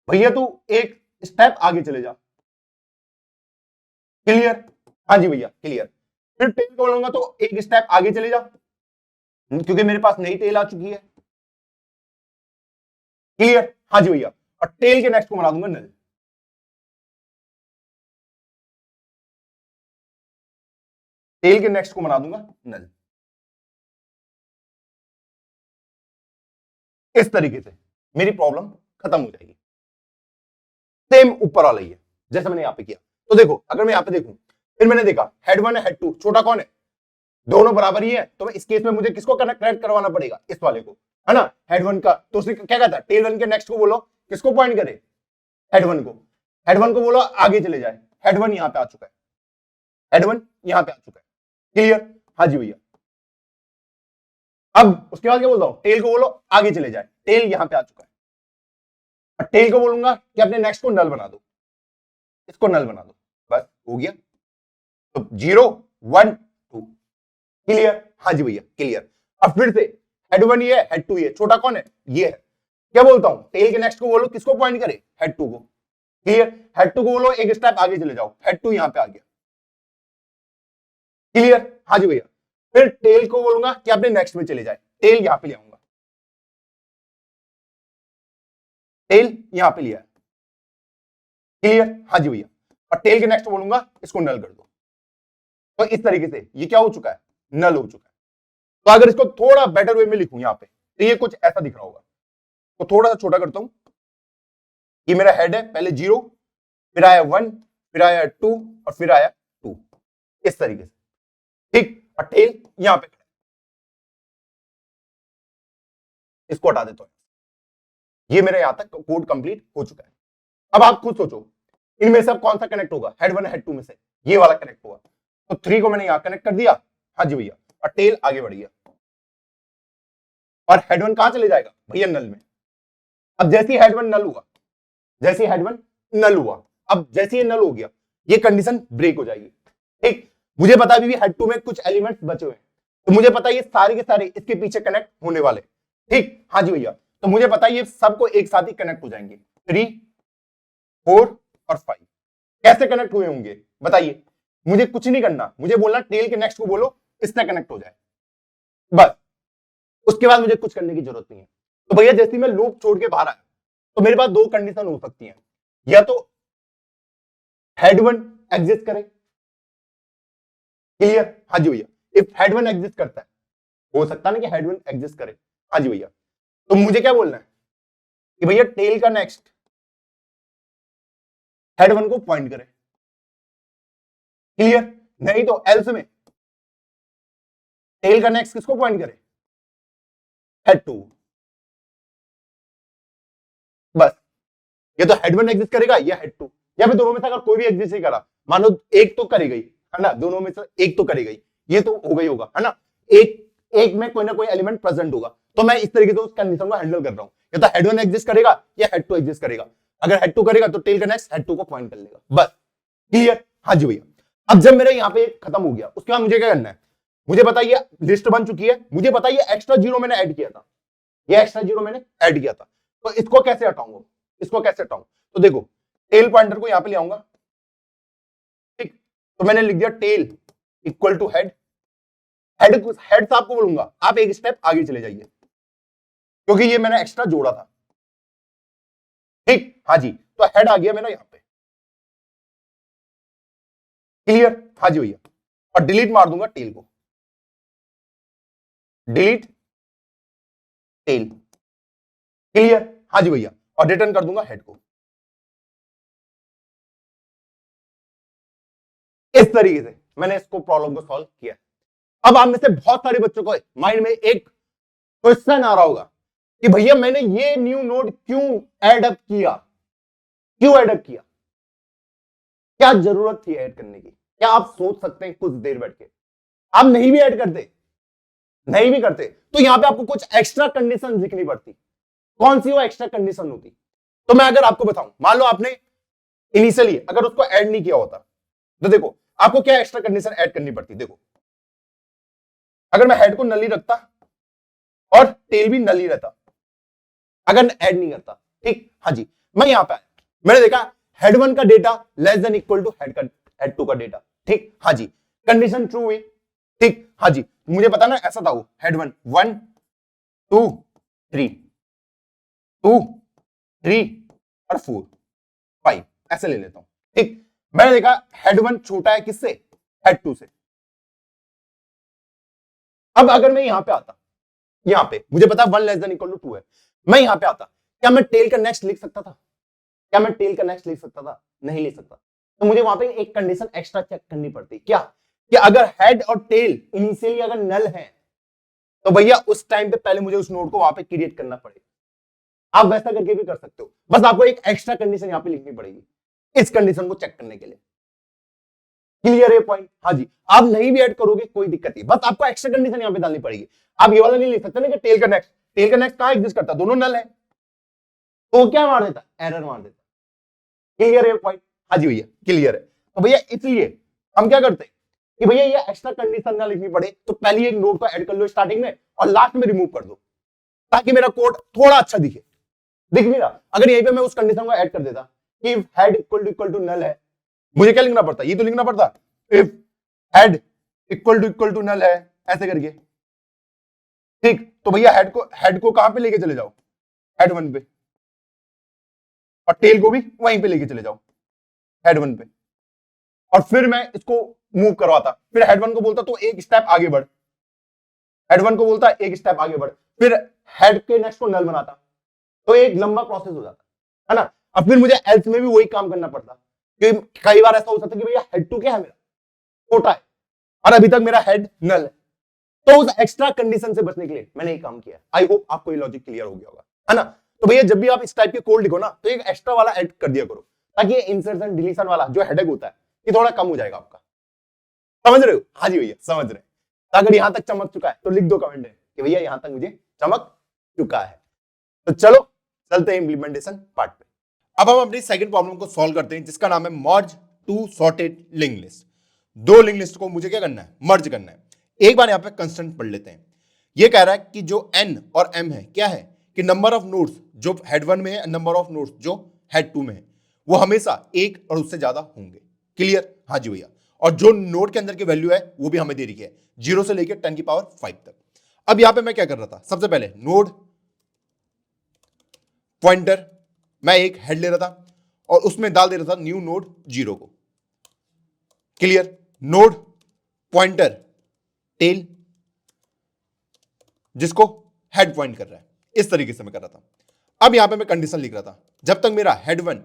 भैया तू एक स्टेप आगे चले जा। क्लियर? हाँ जी भैया, क्लियर। फिर टेल को बोलूंगा तो एक स्टेप आगे चले जा, क्योंकि मेरे पास नई टेल आ चुकी है। क्लियर? हाँ जी भैया, और टेल के नेक्स्ट को बना दूंगा नल। टेल के नेक्स्ट को बना दूंगा नल। इस तरीके से मेरी प्रॉब्लम खत्म हो जाएगी। सेम ऊपर वाला ही है जैसे मैंने यहां पे किया। तो देखो अगर मैं यहां पे देखूं, फिर मैंने देखा हेड 1 है हेड 2 छोटा कौन है, दोनों बराबर ही है, तो इस केस में मुझे किसको कनेक्ट करवाना पड़ेगा, इस वाले को, है ना, हेड 1 का। तो उसने क्या कहता है, टेल 1 के नेक्स्ट को बोलो किसको पॉइंट करे, हेड 1 को। हेड 1 को बोलो आगे चले जाए, हेड 1 यहां पे आ चुका है, हेड 1 यहां पे आ चुका है। क्लियर? हाँ जी भैया। अब उसके बाद क्या बोलता हूं, टेल को बोलो आगे चले जाए, टेल यहां पे आ चुका है, और टेल को बोलूंगा कि अपने नेक्स्ट को नल बना दो, इसको नल बना दो, बस हो गया। तो 0 1 2। क्लियर? हाँ जी भैया, क्लियर। अब फिर से हेड 1 ये है, हेड 2 ये, छोटा कौन है, ये है। क्या बोलता हूं, टेल के नेक्स्ट को बोलो किसको पॉइंट करे, हेड 2 को। क्लियर? हेड 2 को बोलो एक स्टेप आगे चले जाओ, हेड 2 यहां पे आ गया। क्लियर? हाँ जी भैया। फिर टेल को बोलूंगा कि अपने नेक्स्ट में चले जाए, टेल यहां पे ले आऊंगा, टेल यहां पे लिया। क्लियर? हाँ जी भैया। और टेल के नेक्स्ट बोलूंगा इसको नल कर दो। तो इस तरीके से ये क्या हो चुका है, नल हो चुका है। तो अगर इसको थोड़ा बेटर वे में लिखूं यहां पे, तो ये कुछ ऐसा दिख रहा होगा। तो थोड़ा सा छोटा करता हूं, ये मेरा हेड है, पहले 0, फिर आया 1, फिर आया 2, और फिर आया 2, इस तरीके से। ठीक, और टेल यहां पे, इसको हटा देता हूं। ये मेरा यहां तक कोड कंप्लीट हो चुका है। अब आप खुद सोचो इनमें से अब कौन सा कनेक्ट होगा, हेड 1 हेड 2 में से ये वाला कनेक्ट होगा। तो 3 को मैंने यहां कनेक्ट कर दिया, हाँ जी भैया, और टेल आगे बढ़ गया, और हेड 1 कहां चले जाएगा भैया, नल में। अब जैसे ही हेड 1 नल हुआ, जैसे हेड 1 नल हुआ। अब जैसे ये नल हो गया, ये कंडीशन ब्रेक हो जाएगी। ठीक, मुझे पता भी हेड टू में कुछ एलिमेंट्स बचे हुए हैं, तो मुझे पता ये सारे के सारे इसके पीछे कनेक्ट होने वाले। ठीक, हाँ जी भैया, तो मुझे पता ये सबको एक साथ ही कनेक्ट हो जाएंगे, 3, 4 और 5। कैसे कनेक्ट हुए होंगे बताइए? मुझे कुछ नहीं करना, मुझे बोलना टेल के नेक्स्ट को बोलो इससे कनेक्ट हो जाए, बस। उसके बाद मुझे कुछ करने की जरूरत नहीं है। तो भैया जैसे मैं लूप छोड़ के बाहर आया, तो मेरे पास दो कंडीशन हो सकती हैं, या तो हेड वन एग्जिस्ट करे। क्लियर? हाँ जी भैया, इफ हेड वन एग्जिस्ट करता है, हो सकता है ना कि हेड वन एग्जिस्ट करे। हाँ जी भैया, तो मुझे क्या बोलना है कि भैया टेल का नेक्स्ट हेड वन को पॉइंट करे। क्लियर? नहीं तो एल्स में टेल का नेक्स्ट किसको पॉइंट करे? Head two. बस, ये तो हेड वन एग्जिस्ट करेगा या हेड टू, या फिर दोनों में से अगर कोई भी एग्जिस्ट नहीं करा, मान लो एक तो करी गई है ना, दोनों में से एक तो करी गई, ये तो हो गई होगा है ना, एक में कोई ना कोई एलिमेंट प्रेजेंट होगा। तो मैं इस तरीके से उस कंडीशन को हैंडल कर रहा हूं, या तो हेड वन एग्जिस्ट करेगा या हेड टू एग्जिस्ट करेगा। अगर हेड टू करेगा तो टेल का नेक्स्ट हेड टू को पॉइंट कर लेगा, बस। क्लियर? हाँ जी भैया। अब जब मेरे यहाँ पे खत्म हो गया, उसके बाद मुझे क्या करना है? मुझे बताइए, लिस्ट बन चुकी है, मुझे बताइए एक्स्ट्रा जीरो मैंने ऐड किया था, ये एक्स्ट्रा जीरो मैंने ऐड किया था, तो इसको कैसे हटाऊंगा? इसको कैसे हटाऊं? तो देखो, टेल पॉइंटर को यहां पे ले आऊंगा। ठीक, तो मैंने लिख दिया tail equal to head. Head आपको बोलूंगा आप एक स्टेप आगे चले जाइए, क्योंकि ये मैंने एक्स्ट्रा जोड़ा था। ठीक, हाँ जी, तो हेड आ गया मेरा यहां पे। क्लियर? हाँ जी भैया, और डिलीट मार दूंगा टेल को, डिलीट टेल। क्लियर? हाँ जी भैया, और रिटर्न कर दूंगा हेड को। इस तरीके से मैंने इसको प्रॉब्लम को सॉल्व किया। अब आप में से बहुत सारे बच्चों को माइंड में एक क्वेश्चन आ रहा होगा कि भैया मैंने ये न्यू नोड क्यों ऐड अप किया, क्यों ऐड अप किया, क्या जरूरत थी ऐड करने की? क्या आप सोच सकते हैं कुछ देर बैठ के आप नहीं भी ऐड करते, नहीं भी करते, तो यहां पे आपको कुछ एक्स्ट्रा कंडीशन लिखनी पड़ती। कौन सी वो एक्स्ट्रा कंडीशन होती? तो मैं अगर आपको बताऊं, मान लो आपने इनिशियली अगर उसको ऐड नहीं किया होता, तो देखो आपको क्या एक्स्ट्रा कंडीशन ऐड करनी पड़ती। देखो, अगर मैं हेड को नली रखता और टेल भी नली रहता, अगर ऐड नहीं करता, ठीक, हाँ जी, मैं यहां पे मैंने देखा हेड वन का data less than equal to head two का डेटा। ठीक, हाँ जी, कंडीशन ट्रू हुई। ठीक, हाँ जी, मुझे पता ना ऐसा था वो हेड वन 1 2 3 2 3 और 4 5 ऐसे ले लेता हूं। ठीक, मैंने देखा हेड वन छोटा है किससे? हेड टू से। अब अगर मैं यहां पे आता, यहां पे मुझे पता 1 लेस देन इक्वल टू 2 है, मैं यहां पे आता, क्या मैं टेल का नेक्स्ट लिख सकता था? क्या मैं टेल का नेक्स्ट लिख सकता था? नहीं लिख सकता। तो मुझे वहां पे एक कंडीशन एक्स्ट्रा चेक करनी पड़ती। क्या? कि अगर हेड और टेल इनिशियली अगर नल है, तो भैया उस टाइम पे पहले मुझे उस नोड को वहां पे क्रिएट करना पड़ेगा। आप वैसा करके भी कर सकते हो, बस आपको एक एक्स्ट्रा कंडीशन यहां पे लिखनी पड़ेगी इस कंडीशन को चेक करने के लिए। क्लियर है पॉइंट? हाँ जी, आप नहीं भी ऐड करोगे कोई दिक्कत नहीं, बस आपको एक्स्ट्रा कंडीशन यहां पे डालनी पड़ेगी। आप ये वाला नहीं लिख सकते ना कि टेल का नेक्स्ट कहां एग्जिस्ट करता, दोनों नल है, तो क्या मार देता? एरर मार देता। क्लियर है पॉइंट? हाँ जी भैया, क्लियर है। तो भैया इसलिए हम क्या करते हैं कि भैया ये एक्स्ट्रा कंडीशन ना लिखनी पड़े, तो पहले एक नोड को ऐड कर लो स्टार्टिंग में और लास्ट में रिमूव कर दो, ताकि मेरा कोड थोड़ा अच्छा दिखे। दिख नहीं रहा? अगर यहीं पे मैं उस कंडीशन को ऐड कर देता कि हेड इक्वल टू नल है, मुझे क्या लिखना पड़ता? ये तो लिखना पड़ता if head equal to null है, ऐसे करके। ठीक, तो भैया हेड को कहां पे लेके चले जाओ? हेड वन पे, और टेल को भी वहीं पे लेके चले जाओ हेड वन पे, और फिर मैं इसको मूव करवाता, फिर हेड वन को बोलता तो एक स्टेप आगे बढ़, हेड वन को बोलता एक स्टेप आगे बढ़, फिर हेड के नेक्स्ट को नल बनाता, तो एक लंबा प्रोसेस हो जाता है ना। अब फिर मुझे एल्स में भी वही काम करना पड़ता, क्योंकि कई बार ऐसा हो सकता है कि भैया हेड टू क्या है मेरा छोटा है और अभी तक मेरा हेड नल है, तो उस एक्स्ट्रा कंडीशन से बचने के लिए मैंने ये काम किया। आई होप आपको ये लॉजिक क्लियर हो गया होगा, है ना। तो भैया जब भी आप इस टाइप के कोड लिखो ना, तो एक एक्स्ट्रा वाला ऐड कर दिया करो, ताकि ये इंसर्शन डिलीशन वाला जो हेडेक होता है ये थोड़ा कम हो जाएगा आपका। समझ रहे हो? हाँ जी भैया, समझ रहे हैं। तो अगर यहां तक चमक चुका है तो लिख दो कमेंट में कि भैया यहां तक मुझे चमक चुका है। तो चलो चलते हैं इंप्लीमेंटेशन पार्ट पे। अब हम अपनी सेकंड प्रॉब्लम को सॉल्व करते हैं जिसका नाम है मर्ज टू सॉर्टेड लिंक लिस्ट। दो लिंक लिस्ट को मुझे क्या करना है, मर्ज करना है। एक बार यहां पे कंस्ट्रेंट पढ़ लेते हैं। ये कह रहा है कि जो n और m है क्या है कि नंबर ऑफ नोड्स जो हेड 1 में है, नंबर ऑफ नोड्स जो हेड 2 में है, वो हमेशा एक और उससे ज्यादा होंगे। क्लियर? हाँ जी भैया। और जो नोड के अंदर की वैल्यू है वो भी हमें दे रही है 0 से लेकर 10 की पावर 5 तक। अब यहां पे मैं क्या कर रहा था, सबसे पहले नोड पॉइंटर मैं एक हेड ले रहा था और उसमें डाल दे रहा था न्यू नोड 0 को। क्लियर? नोड पॉइंटर टेल जिसको हेड पॉइंट कर रहा है, इस तरीके से मैं कर रहा था। अब यहां पे मैं कंडीशन लिख रहा था जब तक मेरा हेड 1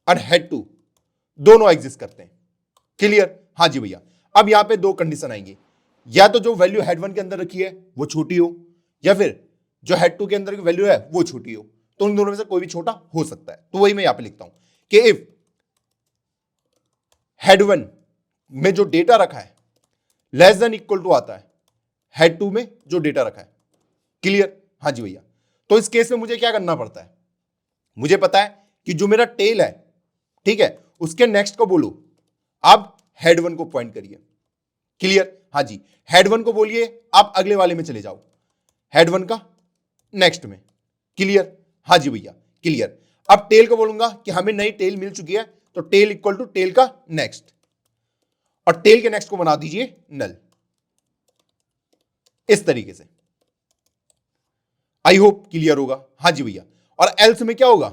और हेड 2 दोनों एग्जिस्ट करते हैं। क्लियर? हाँ जी भैया। अब यहां पे दो कंडीशन आएंगी, या तो जो वैल्यू हेड 1 के अंदर रखी है वो छोटी हो, या फिर जो हेड 2 के अंदर की वैल्यू है वो छोटी हो। तो उन दोनों में से कोई भी छोटा हो सकता है। तो वही मैं यहां पे लिखता हूं कि इफ हेड 1 में जो डेटा रखा है लेस देन इक्वल टू आता है हेड 2 में जो डेटा रखा है। क्लियर? हाँ जी भैया। तो इस केस में मुझे क्या करना पड़ता है, मुझे पता है कि जो मेरा टेल है, ठीक है, उसके नेक्स्ट को बोलो अब हेड 1 को पॉइंट करिए। क्लियर? हाँ जी। हेड 1 को बोलिए आप अगले वाले में चले जाओ, हेड 1 का नेक्स्ट में। क्लियर? हाँ जी भैया। क्लियर? अब टेल को बोलूंगा कि हमें नई टेल मिल चुकी है, तो टेल इक्वल टू टेल का नेक्स्ट, और टेल के नेक्स्ट को बना दीजिए नल, इस तरीके से। आई होप क्लियर होगा। हाँ जी भैया। और एल्स में क्या होगा,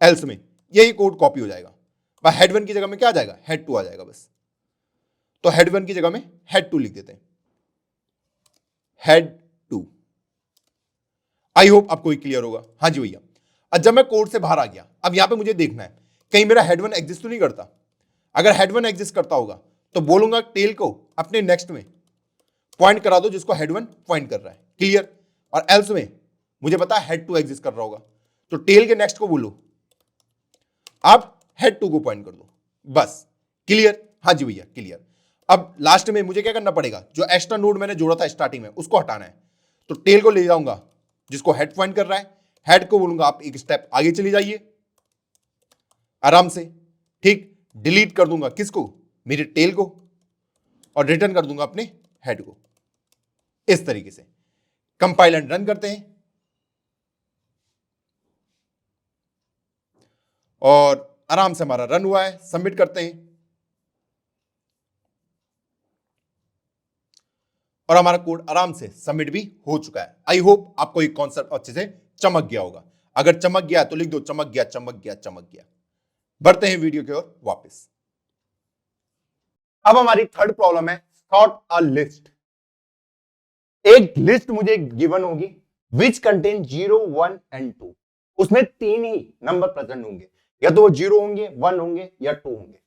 एल्स में यही कोड कॉपी हो जाएगा, हेड 1 की जगह में क्या आ जाएगा, हेड 2 आ जाएगा बस। तो हेड 1 की जगह में हेड 2 लिख देते हैं, हेड 2। आई होप आपको क्लियर होगा। हाँ जी भैया। अब जब मैं कोड से बाहर आ गया, अब यहां पे मुझे देखना है कहीं मेरा हेड 1 एग्जिस्ट तो नहीं करता। अगर हेड 1 एग्जिस्ट करता होगा तो बोलूंगा टेल को अपने नेक्स्ट में पॉइंट करा दो जिसको हेड 1 पॉइंट कर रहा है। क्लियर? और एल्स में मुझे पता है हेड 2 एग्जिस्ट कर रहा होगा, तो टेल के नेक्स्ट को बोलो आप हेड 2 को पॉइंट कर दो, बस। क्लियर? हाँ जी भैया। क्लियर? अब लास्ट में मुझे क्या करना पड़ेगा, जो एक्स्ट्रा नोड मैंने जोड़ा था स्टार्टिंग में उसको हटाना है। तो टेल को ले जाऊंगा जिसको हेड पॉइंट कर रहा है, हेड को बोलूंगा आप एक स्टेप आगे चली जाइए आराम से। ठीक? डिलीट कर दूंगा किसको, मेरे टेल को, और रिटर्न कर दूंगा अपने हेड को, इस तरीके से। कंपाइल एंड रन करते हैं और आराम से हमारा रन हुआ है, सबमिट करते हैं और हमारा कोड आराम से सबमिट भी हो चुका है। आई होप आपको एक कॉन्सेप्ट अच्छे से चमक गया होगा। अगर चमक गया तो लिख दो चमक गया, चमक गया, चमक गया। बढ़ते हैं वीडियो की ओर वापस। अब हमारी थर्ड प्रॉब्लम है सॉर्ट अ लिस्ट। एक लिस्ट मुझे गिवन होगी विच कंटेन 0, 1 एंड 2। उसमें तीन ही नंबर प्रेजेंट होंगे, या तो वो 0 होंगे, 1 होंगे या 2 होंगे।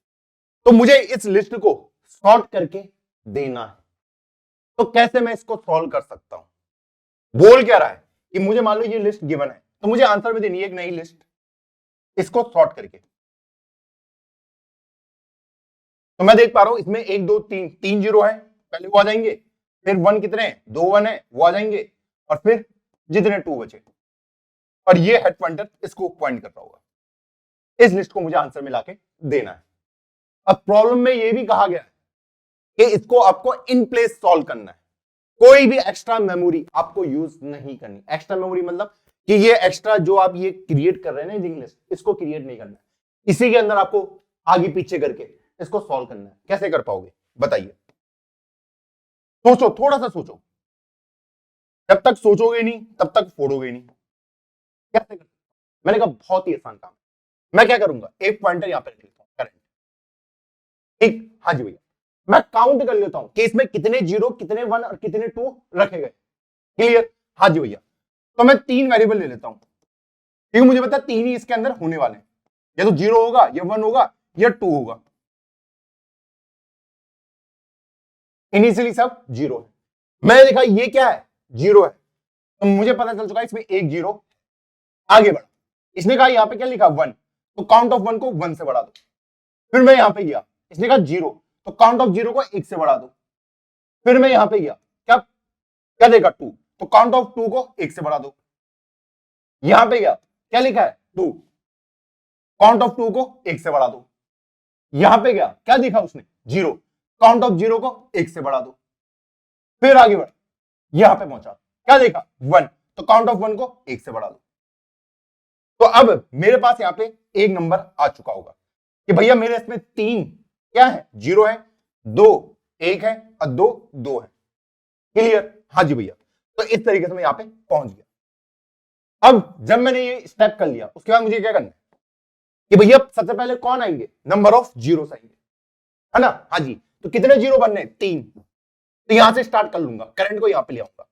तो मुझे इस लिस्ट को सॉर्ट करके देना है। तो कैसे मैं इसको सॉल्व कर सकता हूं? बोल क्या रहा है कि मुझे मान लो ये लिस्ट गिवन है, तो मुझे आंसर में देनी है एक नई लिस्ट, इसको सॉर्ट करके। तो मैं देख पा रहा हूं इसमें 1 2 3 तीन जीरो है, पहले वो आ जाएंगे, फिर 1 कितने हैं, 2 1 है वो आ जाएंगे, और फिर जितने 2 बचे, और ये हेड पॉइंटर इसको पॉइंट कर रहा होगा। इस लिस्ट को मुझे आंसर में लाके देना है। अब प्रॉब्लम में ये भी कहा गया है कि इसको आपको इन प्लेस सॉल्व करना है, कोई भी एक्स्ट्रा मेमोरी आपको यूज नहीं करनी। एक्स्ट्रा मेमोरी मतलब कि ये एक्स्ट्रा जो आप ये क्रिएट कर रहे हैं ना लिंक लिस्ट, इसको क्रिएट नहीं करना है, इसी के अंदर आपको आगे पीछे करके इसको सॉल्व करना है। कैसे कर पाओगे बताइए? सोचो, थोड़ा सा सोचो, जब तक सोचोगे नहीं तब तक फोड़ोगे नहीं। कैसे कर? मैंने कहा बहुत ही आसान काम। मैं क्या करूंगा, एक पॉइंटर यहां पर रख लेता हूं, करंट। ठीक? हाँ जी भैया। मैं काउंट कर लेता हूं कि इसमें कितने 0, कितने 1 और कितने 2 रखे गए। क्लियर? हाँ जी भैया। तो मैं 3 वेरिएबल ले लेता हूं, क्योंकि मुझे पता है 3 ही इसके अंदर होने वाले हैं, या तो 0 होगा, या 1 होगा, या 2 होगा। इनिशियली सब 0 है। मैंने देखा ये क्या है, 0 है, तो मुझे पता चल चुका है इसमें एक 0। आगे बढ़ा, इसने कहा यहां पे क्या लिखा, 1, तो काउंट ऑफ 1 को 1 से बढ़ा दो। फिर मैं यहां पे गया, इसने कहा 0, तो काउंट ऑफ 0 को 1 से बढ़ा दो। फिर मैं यहां पे गया, क्या क्या देखा, 2, तो काउंट ऑफ 2 को 1 से बढ़ा दो। यहां पे गया, क्या लिखा है, 2, काउंट ऑफ 2 को 1 से बढ़ा दो। यहां पे गया, क्या देखा उसने? 0। काउंट ऑफ 0 को 1 से बढ़ा दो, फिर आगे बढ़, यहां पे पहुंचा, क्या देखा? 1। तो काउंट ऑफ 1 को 1 से बढ़ा दो। तो अब मेरे पास यहां पे एक नंबर आ चुका होगा कि भैया मेरे इसमें 3 क्या है? 0 है, 2 1 है और 2 2 है। क्लियर? हाँ जी भैया। तो इस तरीके से मैं यहां पे पहुंच गया। अब जब मैंने ये स्टेप कर लिया, उसके बाद मुझे क्या करना है कि भैया सबसे पहले कौन आएंगे? नंबर ऑफ जीरोस आएंगे, है ना? हाँ जी। तो कितने जीरो बनने? 3। तो यहां से स्टार्ट कर लूंगा, करंट को यहां पे ले आऊंगा।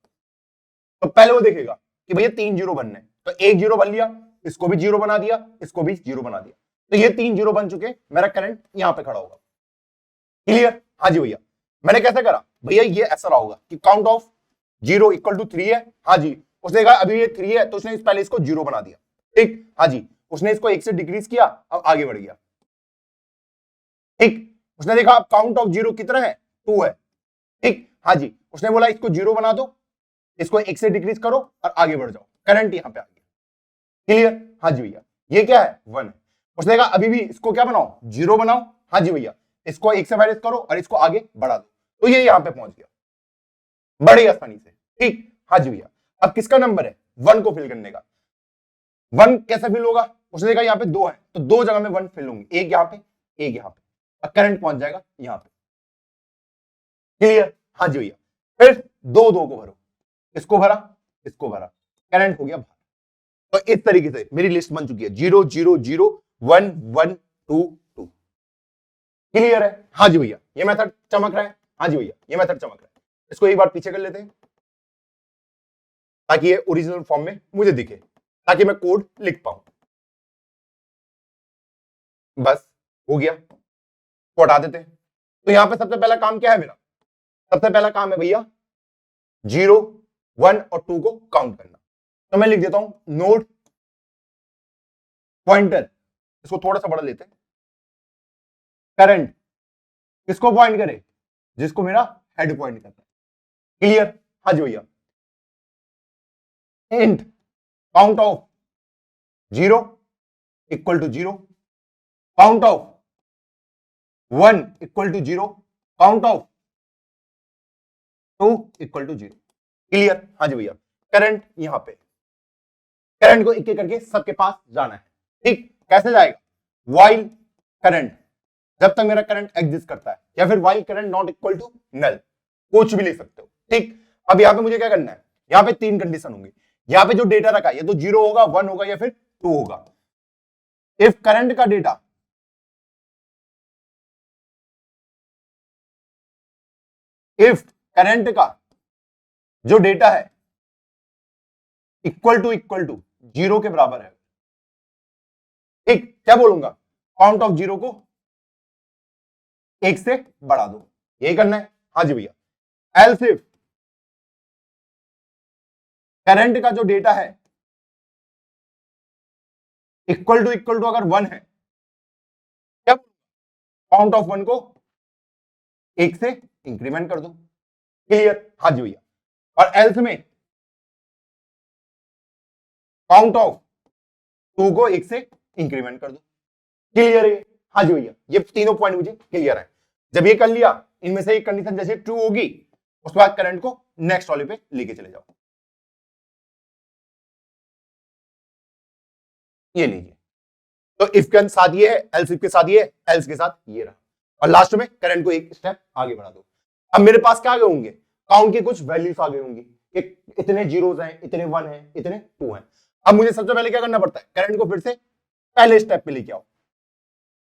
तो पहले वो देखेगा कि भैया 3 जीरो बनने, तो एक जीरो बन लिया, इसको भी जीरो बना दिया, इसको भी जीरो बना दिया। तो ये 3 जीरो बन चुके, मेरा करंट यहां पे खड़ा होगा। क्लियर? हाँ जी भैया। मैंने कैसे करा भैया? ये ऐसा रहा होगा कि काउंट ऑफ 0 इक्वल टू 3 है। हाँ जी। उसने कहा अभी ये 3 है, तो उसने पहले इसको जीरो बना दिया। ठीक। हाँ जी। उसने इसको 1 से डिक्रीज किया, अब आगे बढ़ गया। ठीक। उसने देखा अब काउंट ऑफ 0 कितना है? 2 है। ठीक। हाँ जी। उसने बोला इसको 0 बना दो, इसको 1 से डिक्रीज करो और आगे बढ़ जाओ। करंट यहां पे आ गया। क्लियर? हाँ जी भैया। ये क्या है? 1 है। उसने कहा अभी भी इसको क्या बनाओ? 0 बनाओ। हाँ जी भैया। इसको 1 से माइनस करो और इसको आगे बढ़ा दो। तो ये यहां पे पहुंच गया बड़ी आसानी से। ठीक। हाँ जी भैया। अब किसका नंबर है? 1 को फिल करने का। 1 कैसे फिल होगा? उसने देखा यहाँ पे 2 है, तो 2 जगह में 1 फिल होंगे, एक यहाँ पे, एक यहाँ पे, और करंट पहुंच जाएगा यहाँ पे। क्लियर? हाँ जी भैया। फिर 2 2 को भरो, इसको भरा, इसको भरा, करंट हो गया बाहर। तो इस तरीके से मेरी लिस्ट बन चुकी है 0 0 0 1 1 2 2। क्लियर है? हाँ जी भैया। ये मेथड चमक रहा है? हाँ जी भैया, ये मेथड चमक रहा है। इसको एक बार पीछे कर लेते हैं ताकि ये ओरिजिनल फॉर्म में मुझे दिखे, ताकि मैं कोड लिख पाऊं। बस हो गया, को हटा देते हैं। तो यहां पे सबसे पहला काम क्या है मेरा? सबसे पहला काम है भैया 0 1 और 2 को काउंट करना। तो मैं लिख देता हूं नोड पॉइंटर, इसको थोड़ा सा बड़ा लेते हैं। करंट किसको पॉइंट करे? जिसको मेरा हेड पॉइंट करता है। क्लियर? हाँ जी भैया। Int count of 0 equal to 0, count of 1 equal to 0, count of 2 equal to 0। Clear? हाँ जी भैया। करंट यहां पे, करंट को एक एक करके सबके पास जाना है। ठीक। कैसे जाएगा? वाइल करंट, जब तक मेरा करंट एग्जिस्ट करता है, या फिर while current not equal to null, कुछ भी ले सकते हो। ठीक। अब यहां पे मुझे क्या करना है? यहां पे 3 कंडीशन होंगी। यहां पे जो डेटा रखा है, ये तो 0 होगा, 1 होगा या फिर 2 होगा। इफ करंट का डेटा इफ करंट का जो डेटा है इक्वल टू 0 के बराबर है, ठीक, क्या बोलूंगा? काउंट ऑफ 0 को 1 से बढ़ा दो, यही करना है। हाँ जी भैया। एल्स इफ करंट का जो डेटा है इक्वल टू अगर 1 है, क्या? काउंट ऑफ 1 को 1 से इंक्रीमेंट कर दो। क्लियर? हाँ जी भैया। और एल्स में काउंट ऑफ 2 को 1 से इंक्रीमेंट कर दो। क्लियर है? हाँ जी भैया। ये तीनों पॉइंट मुझे क्लियर है। जब ये कर लिया, इनमें से एक कंडीशन जैसे ट्रू होगी, उसके बाद करंट को नेक्स्ट वाले पे लेके चले जाओ। ये लीजिए। तो इफ के साथ ये है, एल्स इफ के साथ ये है, एल्स के साथ ये रहा, और लास्ट में करंट को एक स्टेप आगे बढ़ा दो। अब मेरे पास क्या आ गए होंगे? काउंट के कुछ वैल्यूज आ गए होंगी। इतने जीरोस हैं, इतने 1 हैं, इतने 2 हैं। अब मुझे सबसे पहले क्या करना पड़ता है? करंट को फिर से पहले स्टेप पे लेके आओ।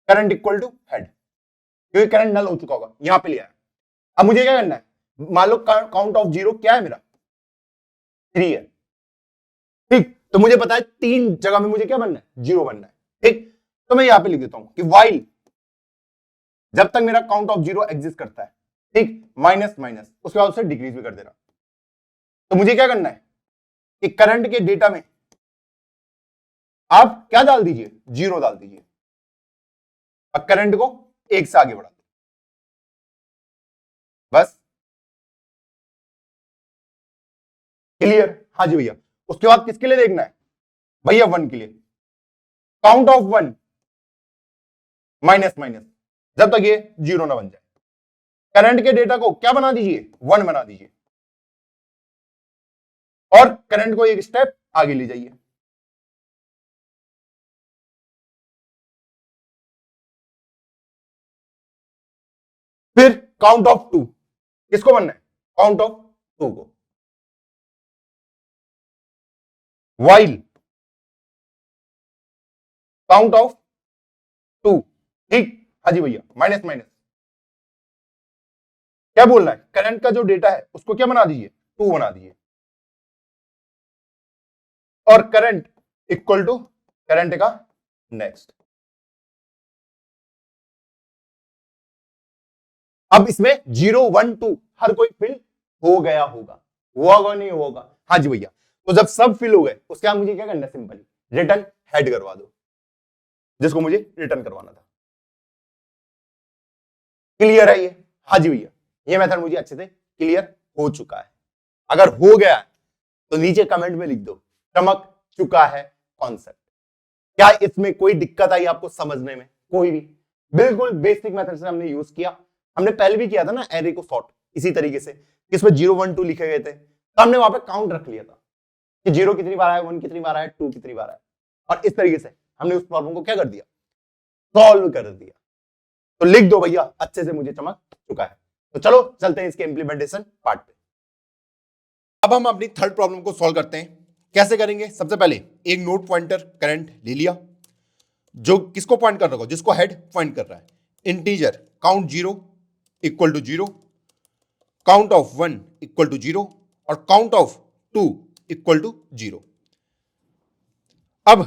करंट इक्वल टू हेड, क्योंकि करंट नल हो चुका होगा, यहां पे ले आया। अब मुझे क्या करना है? मान लो काउंट ऑफ 0 क्या है मेरा? 3 है। ठीक। तो मुझे पता है 3 जगह में मुझे क्या बनना है? 0 बनना है। ठीक। तो मैं यहां पे लिख देता हूं कि वाइल जब तक मेरा काउंट ऑफ 0 एग्जिस्ट करता है, ठीक, माइनस माइनस, उसके बाद उसे डिक्रीज भी कर देना। तो मुझे क्या करना है कि करंट के डेटा में आप क्या डाल दीजिए? 0 डाल दीजिए, अब करंट को 1 से आगे बढ़ा दो। बस। क्लियर? हाँ जी भैया। उसके बाद किसके लिए देखना है? भैया 1 के लिए। काउंट ऑफ 1 माइनस माइनस, जब तक ये जीरो ना बन जाए। करंट के डेटा को क्या बना दीजिए, 1 बना दीजिए, और करंट को एक स्टेप आगे ले जाइए। फिर काउंट ऑफ 2 किसको बनना है, काउंट ऑफ 2 को, वाइल काउंट ऑफ 2। ठीक, हाँ जी भैया, माइनस माइनस क्या बोलना है, करंट का जो डेटा है उसको क्या बना दीजिए, 2 बना दीजिए, और करंट इक्वल टू करंट का नेक्स्ट। अब इसमें 0 1 2 हर कोई फिल हो गया होगा, हुआ नहीं होगा, हाँ जी भैया। तो जब सब फिल हो गए उसके बाद मुझे क्या करना है, सिंपली रिटर्न हेड करवा दो, जिसको मुझे रिटर्न करवाना था। क्लियर है ये, हाँ जी भैया, ये मेथड मुझे अच्छे से क्लियर हो चुका है। अगर हो गया तो नीचे कमेंट में लिख दो चमक चुका है कॉन्सेप्ट। क्या इसमें कोई दिक्कत आई आपको समझने में, कोई भी? बिल्कुल बेसिक मेथड से हमने यूज किया। हमने पहले भी किया था ना एरे को सॉर्ट इसी तरीके से, इसमें 0 1 2 लिखे गए थे, तो हमने वहां पे काउंट रख लिया था कि 0 कितनी बार आया, 1 कितनी बार आया, 2 कितनी बार आया, और इस तरीके से हमने उस प्रॉब्लम को क्या कर दिया, सॉल्व कर दिया। तो लिख दो भैया अच्छे से मुझे चमक चुका है। तो चलो चलते हैं इसके इंप्लीमेंटेशन पार्ट पे। अब हम अपनी थर्ड प्रॉब्लम को सॉल्व करते हैं। कैसे करेंगे, सबसे पहले एक नोड पॉइंटर करंट ले लिया जो किसको पॉइंट कर रहा है, जिसको हेड पॉइंट कर रहा है। Integer count 0 equal to 0, count of 1 equal to 0 और काउंट ऑफ 2 इक्वल टू 0। अब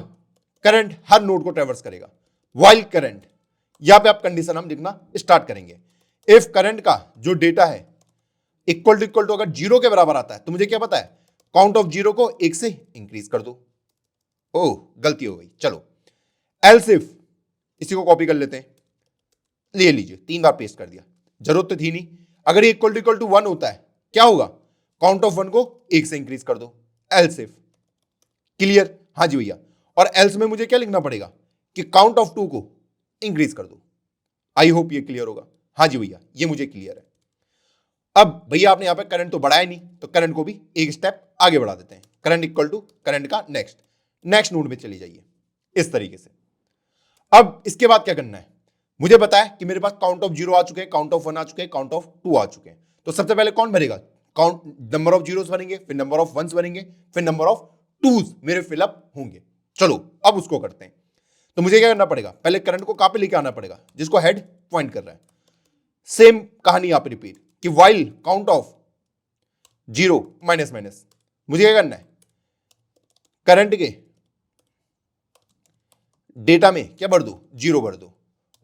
करंट हर नोड को ट्रेवर्स करेगा। वाइल करंट, यहां पे आप कंडीशन हम लिखना स्टार्ट करेंगे। इफ करंट का जो डेटा है इक्वल टू अगर 0 के बराबर आता है तो मुझे क्या पता है, काउंट ऑफ 0 को 1 से इंक्रीज कर दो। ओह गलती हो गई, चलो एल्स इफ इसी को कॉपी कर लेते हैं, ले लीजिए, 3 बार पेस्ट कर दिया, जरूरत तो थी नहीं। अगर ये इक्वल टू 1 होता है क्या होगा, काउंट ऑफ 1 को 1 से इंक्रीज कर दो। एल्स इफ, क्लियर, हाँ जी भैया। और एल्स में मुझे क्या लिखना पड़ेगा कि काउंट ऑफ 2 को इंक्रीज कर दो। आई होप ये क्लियर होगा, हाँ जी भैया, ये मुझे क्लियर है। अब भैया आपने यहां पे करंट तो बढ़ाया नहीं, तो करंट को भी एक स्टेप आगे बढ़ा देते हैं। करंट इक्वल टू करंट का नेक्स्ट नोड में चली जाइए इस तरीके से। अब इसके बाद क्या करना है, मुझे पता है कि मेरे पास काउंट ऑफ 0 आ चुके हैं, काउंट ऑफ 1 आ चुके हैं, काउंट ऑफ 2 आ चुके हैं। तो सबसे पहले कौन भरेगा, काउंट नंबर ऑफ जीरोस बनेंगे, फिर नंबर ऑफ वंस बनेंगे, फिर नंबर ऑफ टूज मेरे फिलअप होंगे। चलो अब उसको करते हैं। तो मुझे क्या करना पड़ेगा, पहले करंट को कहां पे लेके आना पड़ेगा, जिसको हेड पॉइंट कर रहा है। सेम कहानी यहां पे रिपीट कि while count of 0 minus minus, मुझे क्या करना है, करंट के डेटा में क्या भर दो, 0 भर दो,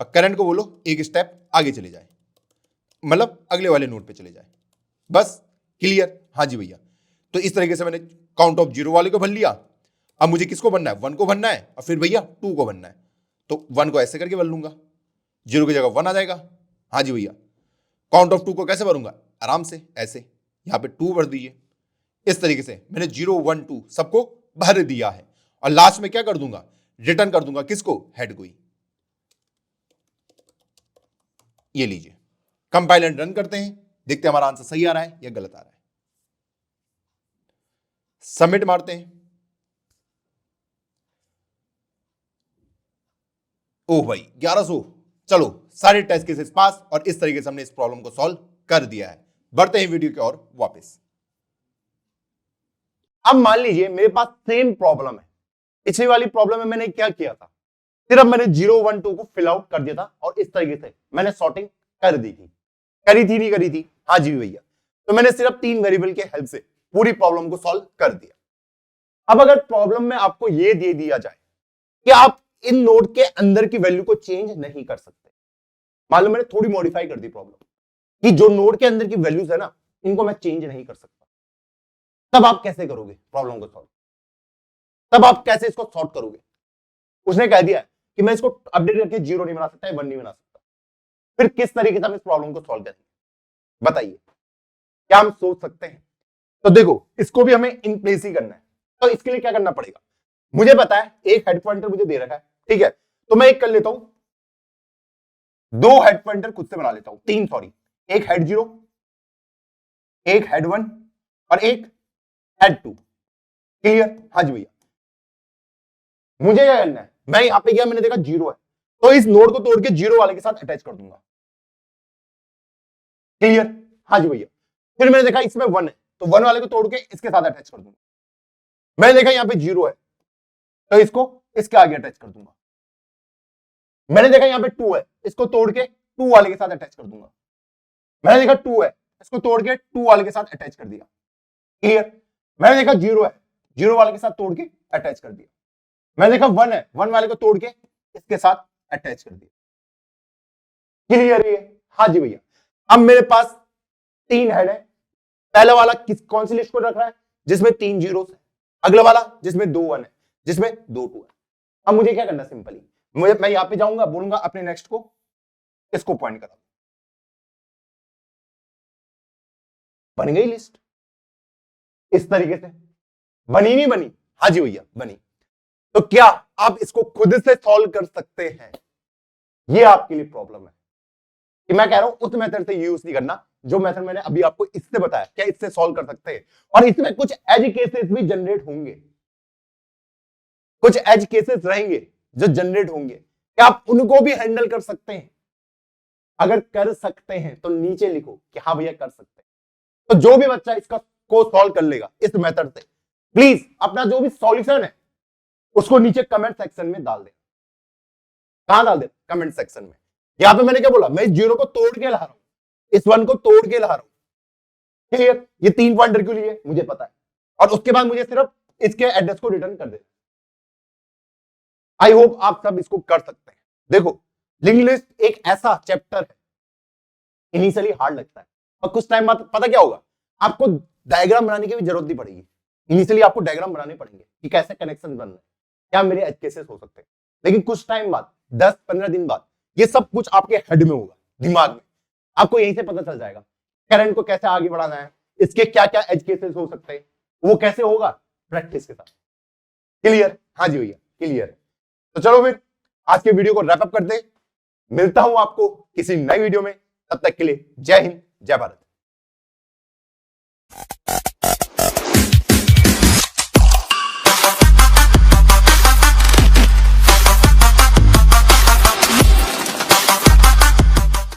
और करंट को बोलो एक स्टेप आगे चले जाए, मतलब अगले वाले नोड पे चले जाए। बस क्लियर, हाँ जी भैया। तो इस तरीके से मैंने काउंट ऑफ 0 वाले को भर लिया। अब मुझे किसको बनना है, 1 को बनना है, और फिर भैया 2 को बनना है। तो 1 को ऐसे करके भर लूंगा, 0 की जगह 1 आ जाएगा। हाँ जी भैया। काउंट ऑफ 2 को कैसे भरूंगा, आराम से ऐसे, यहां पे 2 भर दीजिए। इस तरीके से मैंने 0 1 2 सबको भर दिया है, और लास्ट में क्या कर दूंगा, रिटर्न कर दूंगा किसको, हेड को ही। ये लीजिए, कंपाइल एंड रन करते हैं, देखते हैं हमारा आंसर सही आ रहा है या गलत आ रहा है। सबमिट मारते हैं। ओह भाई 1100, चलो सारे टेस्ट केसेस पास, और इस तरीके से हमने इस प्रॉब्लम को सॉल्व कर दिया है। बढ़ते हैं वीडियो की ओर वापस। अब मान लीजिए मेरे पास सेम प्रॉब्लम है, पिछली वाली प्रॉब्लम में मैंने क्या किया था, सिर्फ मैंने 0 1 2 को फिल आउट कर दिया था, और इस तरीके से मैंने सॉर्टिंग कर दी थी। करी थी नहीं करी थी, हाँ जी भैया। तो मैंने सिर्फ 3 वेरिएबल के हेल्प से पूरी प्रॉब्लम को सॉल्व कर दिया। अब अगर प्रॉब्लम में आपको यह दे दिया जाए कि आप इन नोड के अंदर की वैल्यू को चेंज नहीं कर सकते, मान लो मैंने थोड़ी मॉडिफाई कर दी प्रॉब्लम कि जो नोड के अंदर की वैल्यूज है ना, इनको मैं चेंज नहीं कर सकता, तब आप कैसे करोगे प्रॉब्लम को सॉल्व, तब आप कैसे इसको सॉर्ट करोगे? उसने कह दिया कि मैं इसको अपडेट करके 0 नहीं बना सकता, 1 नहीं बना सकता, फिर किस तरीके से हम इस प्रॉब्लम को सॉल्व करेंगे बताइए, क्या हम सोच सकते हैं? तो देखो इसको भी हमें इन प्लेस ही करना है। तो इसके लिए क्या करना पड़ेगा, मुझे पता है एक हेड पॉइंटर मुझे दे रखा है, ठीक है, तो मैं एक कर लेता हूं दो हेड पॉइंटर खुद से बना लेता हूं, तीन सॉरी, एक हेड 0, एक हेड 1 और एक हेड 2। क्लियर? हाँ जी भैया। मुझे क्या करना है, मैं यहां पे गया, मैंने देखा 0 है, तो इस नोड को तोड़ के 0 वाले के साथ अटैच कर दूंगा। क्लियर? हाँ जी भैया। फिर मैंने देखा इसमें 1 है, तो 1 वाले को तोड़ के इसके साथ अटैच कर दूंगा। मैंने देखा यहां पे 0 है, तो इसको इसके आगे अटैच कर दूंगा। मैंने देखा यहां पे 2 है, इसको तोड़ के 2 वाले के साथ अटैच कर दूंगा। मैंने देखा 2 है, इसको तोड़ के 2 वाले के साथ अटैच कर दिया। क्लियर? मैंने देखा 0 है, 0 वाले के साथ तोड़ के अटैच कर दिया। मैंने देखा 1 है, 1 वाले को तोड़ के इसके साथ अटैच कर दिया। क्लियर है? हाँ जी भैया। अब मेरे पास 3 हेड है, पहला वाला कौन सी लिस्ट को रख रहा है, जिसमें 3 जीरो है, अगला वाला जिसमें 2 1 है, जिसमें 2 2 है। अब मुझे क्या करना, सिंपली मैं यहां पे जाऊंगा, बोलूंगा अपने नेक्स्ट को इसको पॉइंट करा, बन गई लिस्ट। इस तरीके से बनी नहीं बनी? हाँ जी भैया बनी। तो क्या आप इसको खुद से सॉल्व कर सकते हैं? ये आपके लिए प्रॉब्लम है कि मैं कह रहा हूं उस मेथड से यूज नहीं करना जो मेथड मैंने अभी आपको इससे बताया। क्या इससे सॉल्व कर सकते हैं? और इसमें कुछ एज केसेस भी जनरेट होंगे, कुछ एज केसेस रहेंगे जो जनरेट होंगे। क्या आप उनको भी हैंडल कर सकते हैं? अगर कर सकते हैं तो नीचे लिखो कि हाँ भैया कर सकते हैं। तो जो भी बच्चा इसका को सॉल्व कर लेगा इस मेथड से, प्लीज अपना जो भी सॉल्यूशन है उसको नीचे कमेंट सेक्शन में डाल दे। कहां डाल दे? कमेंट सेक्शन में। यहां पे मैंने क्या बोला, मैं इस 0 को तोड़ के ला रहा हूं, इस 1 को तोड़ के ला रहा हूं। क्लियर? ये 3 पॉइंटर क्यों लिए मुझे पता है, और उसके बाद मुझे सिर्फ इसके एड्रेस को रिटर्न कर दे। आई होप आप सब इसको कर सकते हैं। देखो, लिंक्ड लिस्ट एक ऐसा चैप्टर है, इनिशियली हार्ड लगता है, और कुछ टाइम बाद पता क्या होगा, आपको डायग्राम बनाने की भी जरूरत नहीं पड़ेगी। इनिशियली आपको डायग्राम बनाने पड़ेंगे कि कैसे कनेक्शन बन रहे हैं, क्या मेरे एज केसेस हो सकते हैं, लेकिन कुछ टाइम बाद 10-15 दिन बाद ये सब कुछ आपके हेड में होगा, दिमाग में। आपको यहीं से पता चल जाएगा करंट को कैसे आगे बढ़ाना है, इसके क्या क्या एज केसेस हो सकते हैं, वो कैसे होगा, प्रैक्टिस के साथ। क्लियर? हाँ जी भैया क्लियर है। तो चलो फिर आज के वीडियो को रैप अप करते हैं। मिलता हूं आपको किसी नई वीडियो में, तब तक के लिए जय हिंद जय भारत।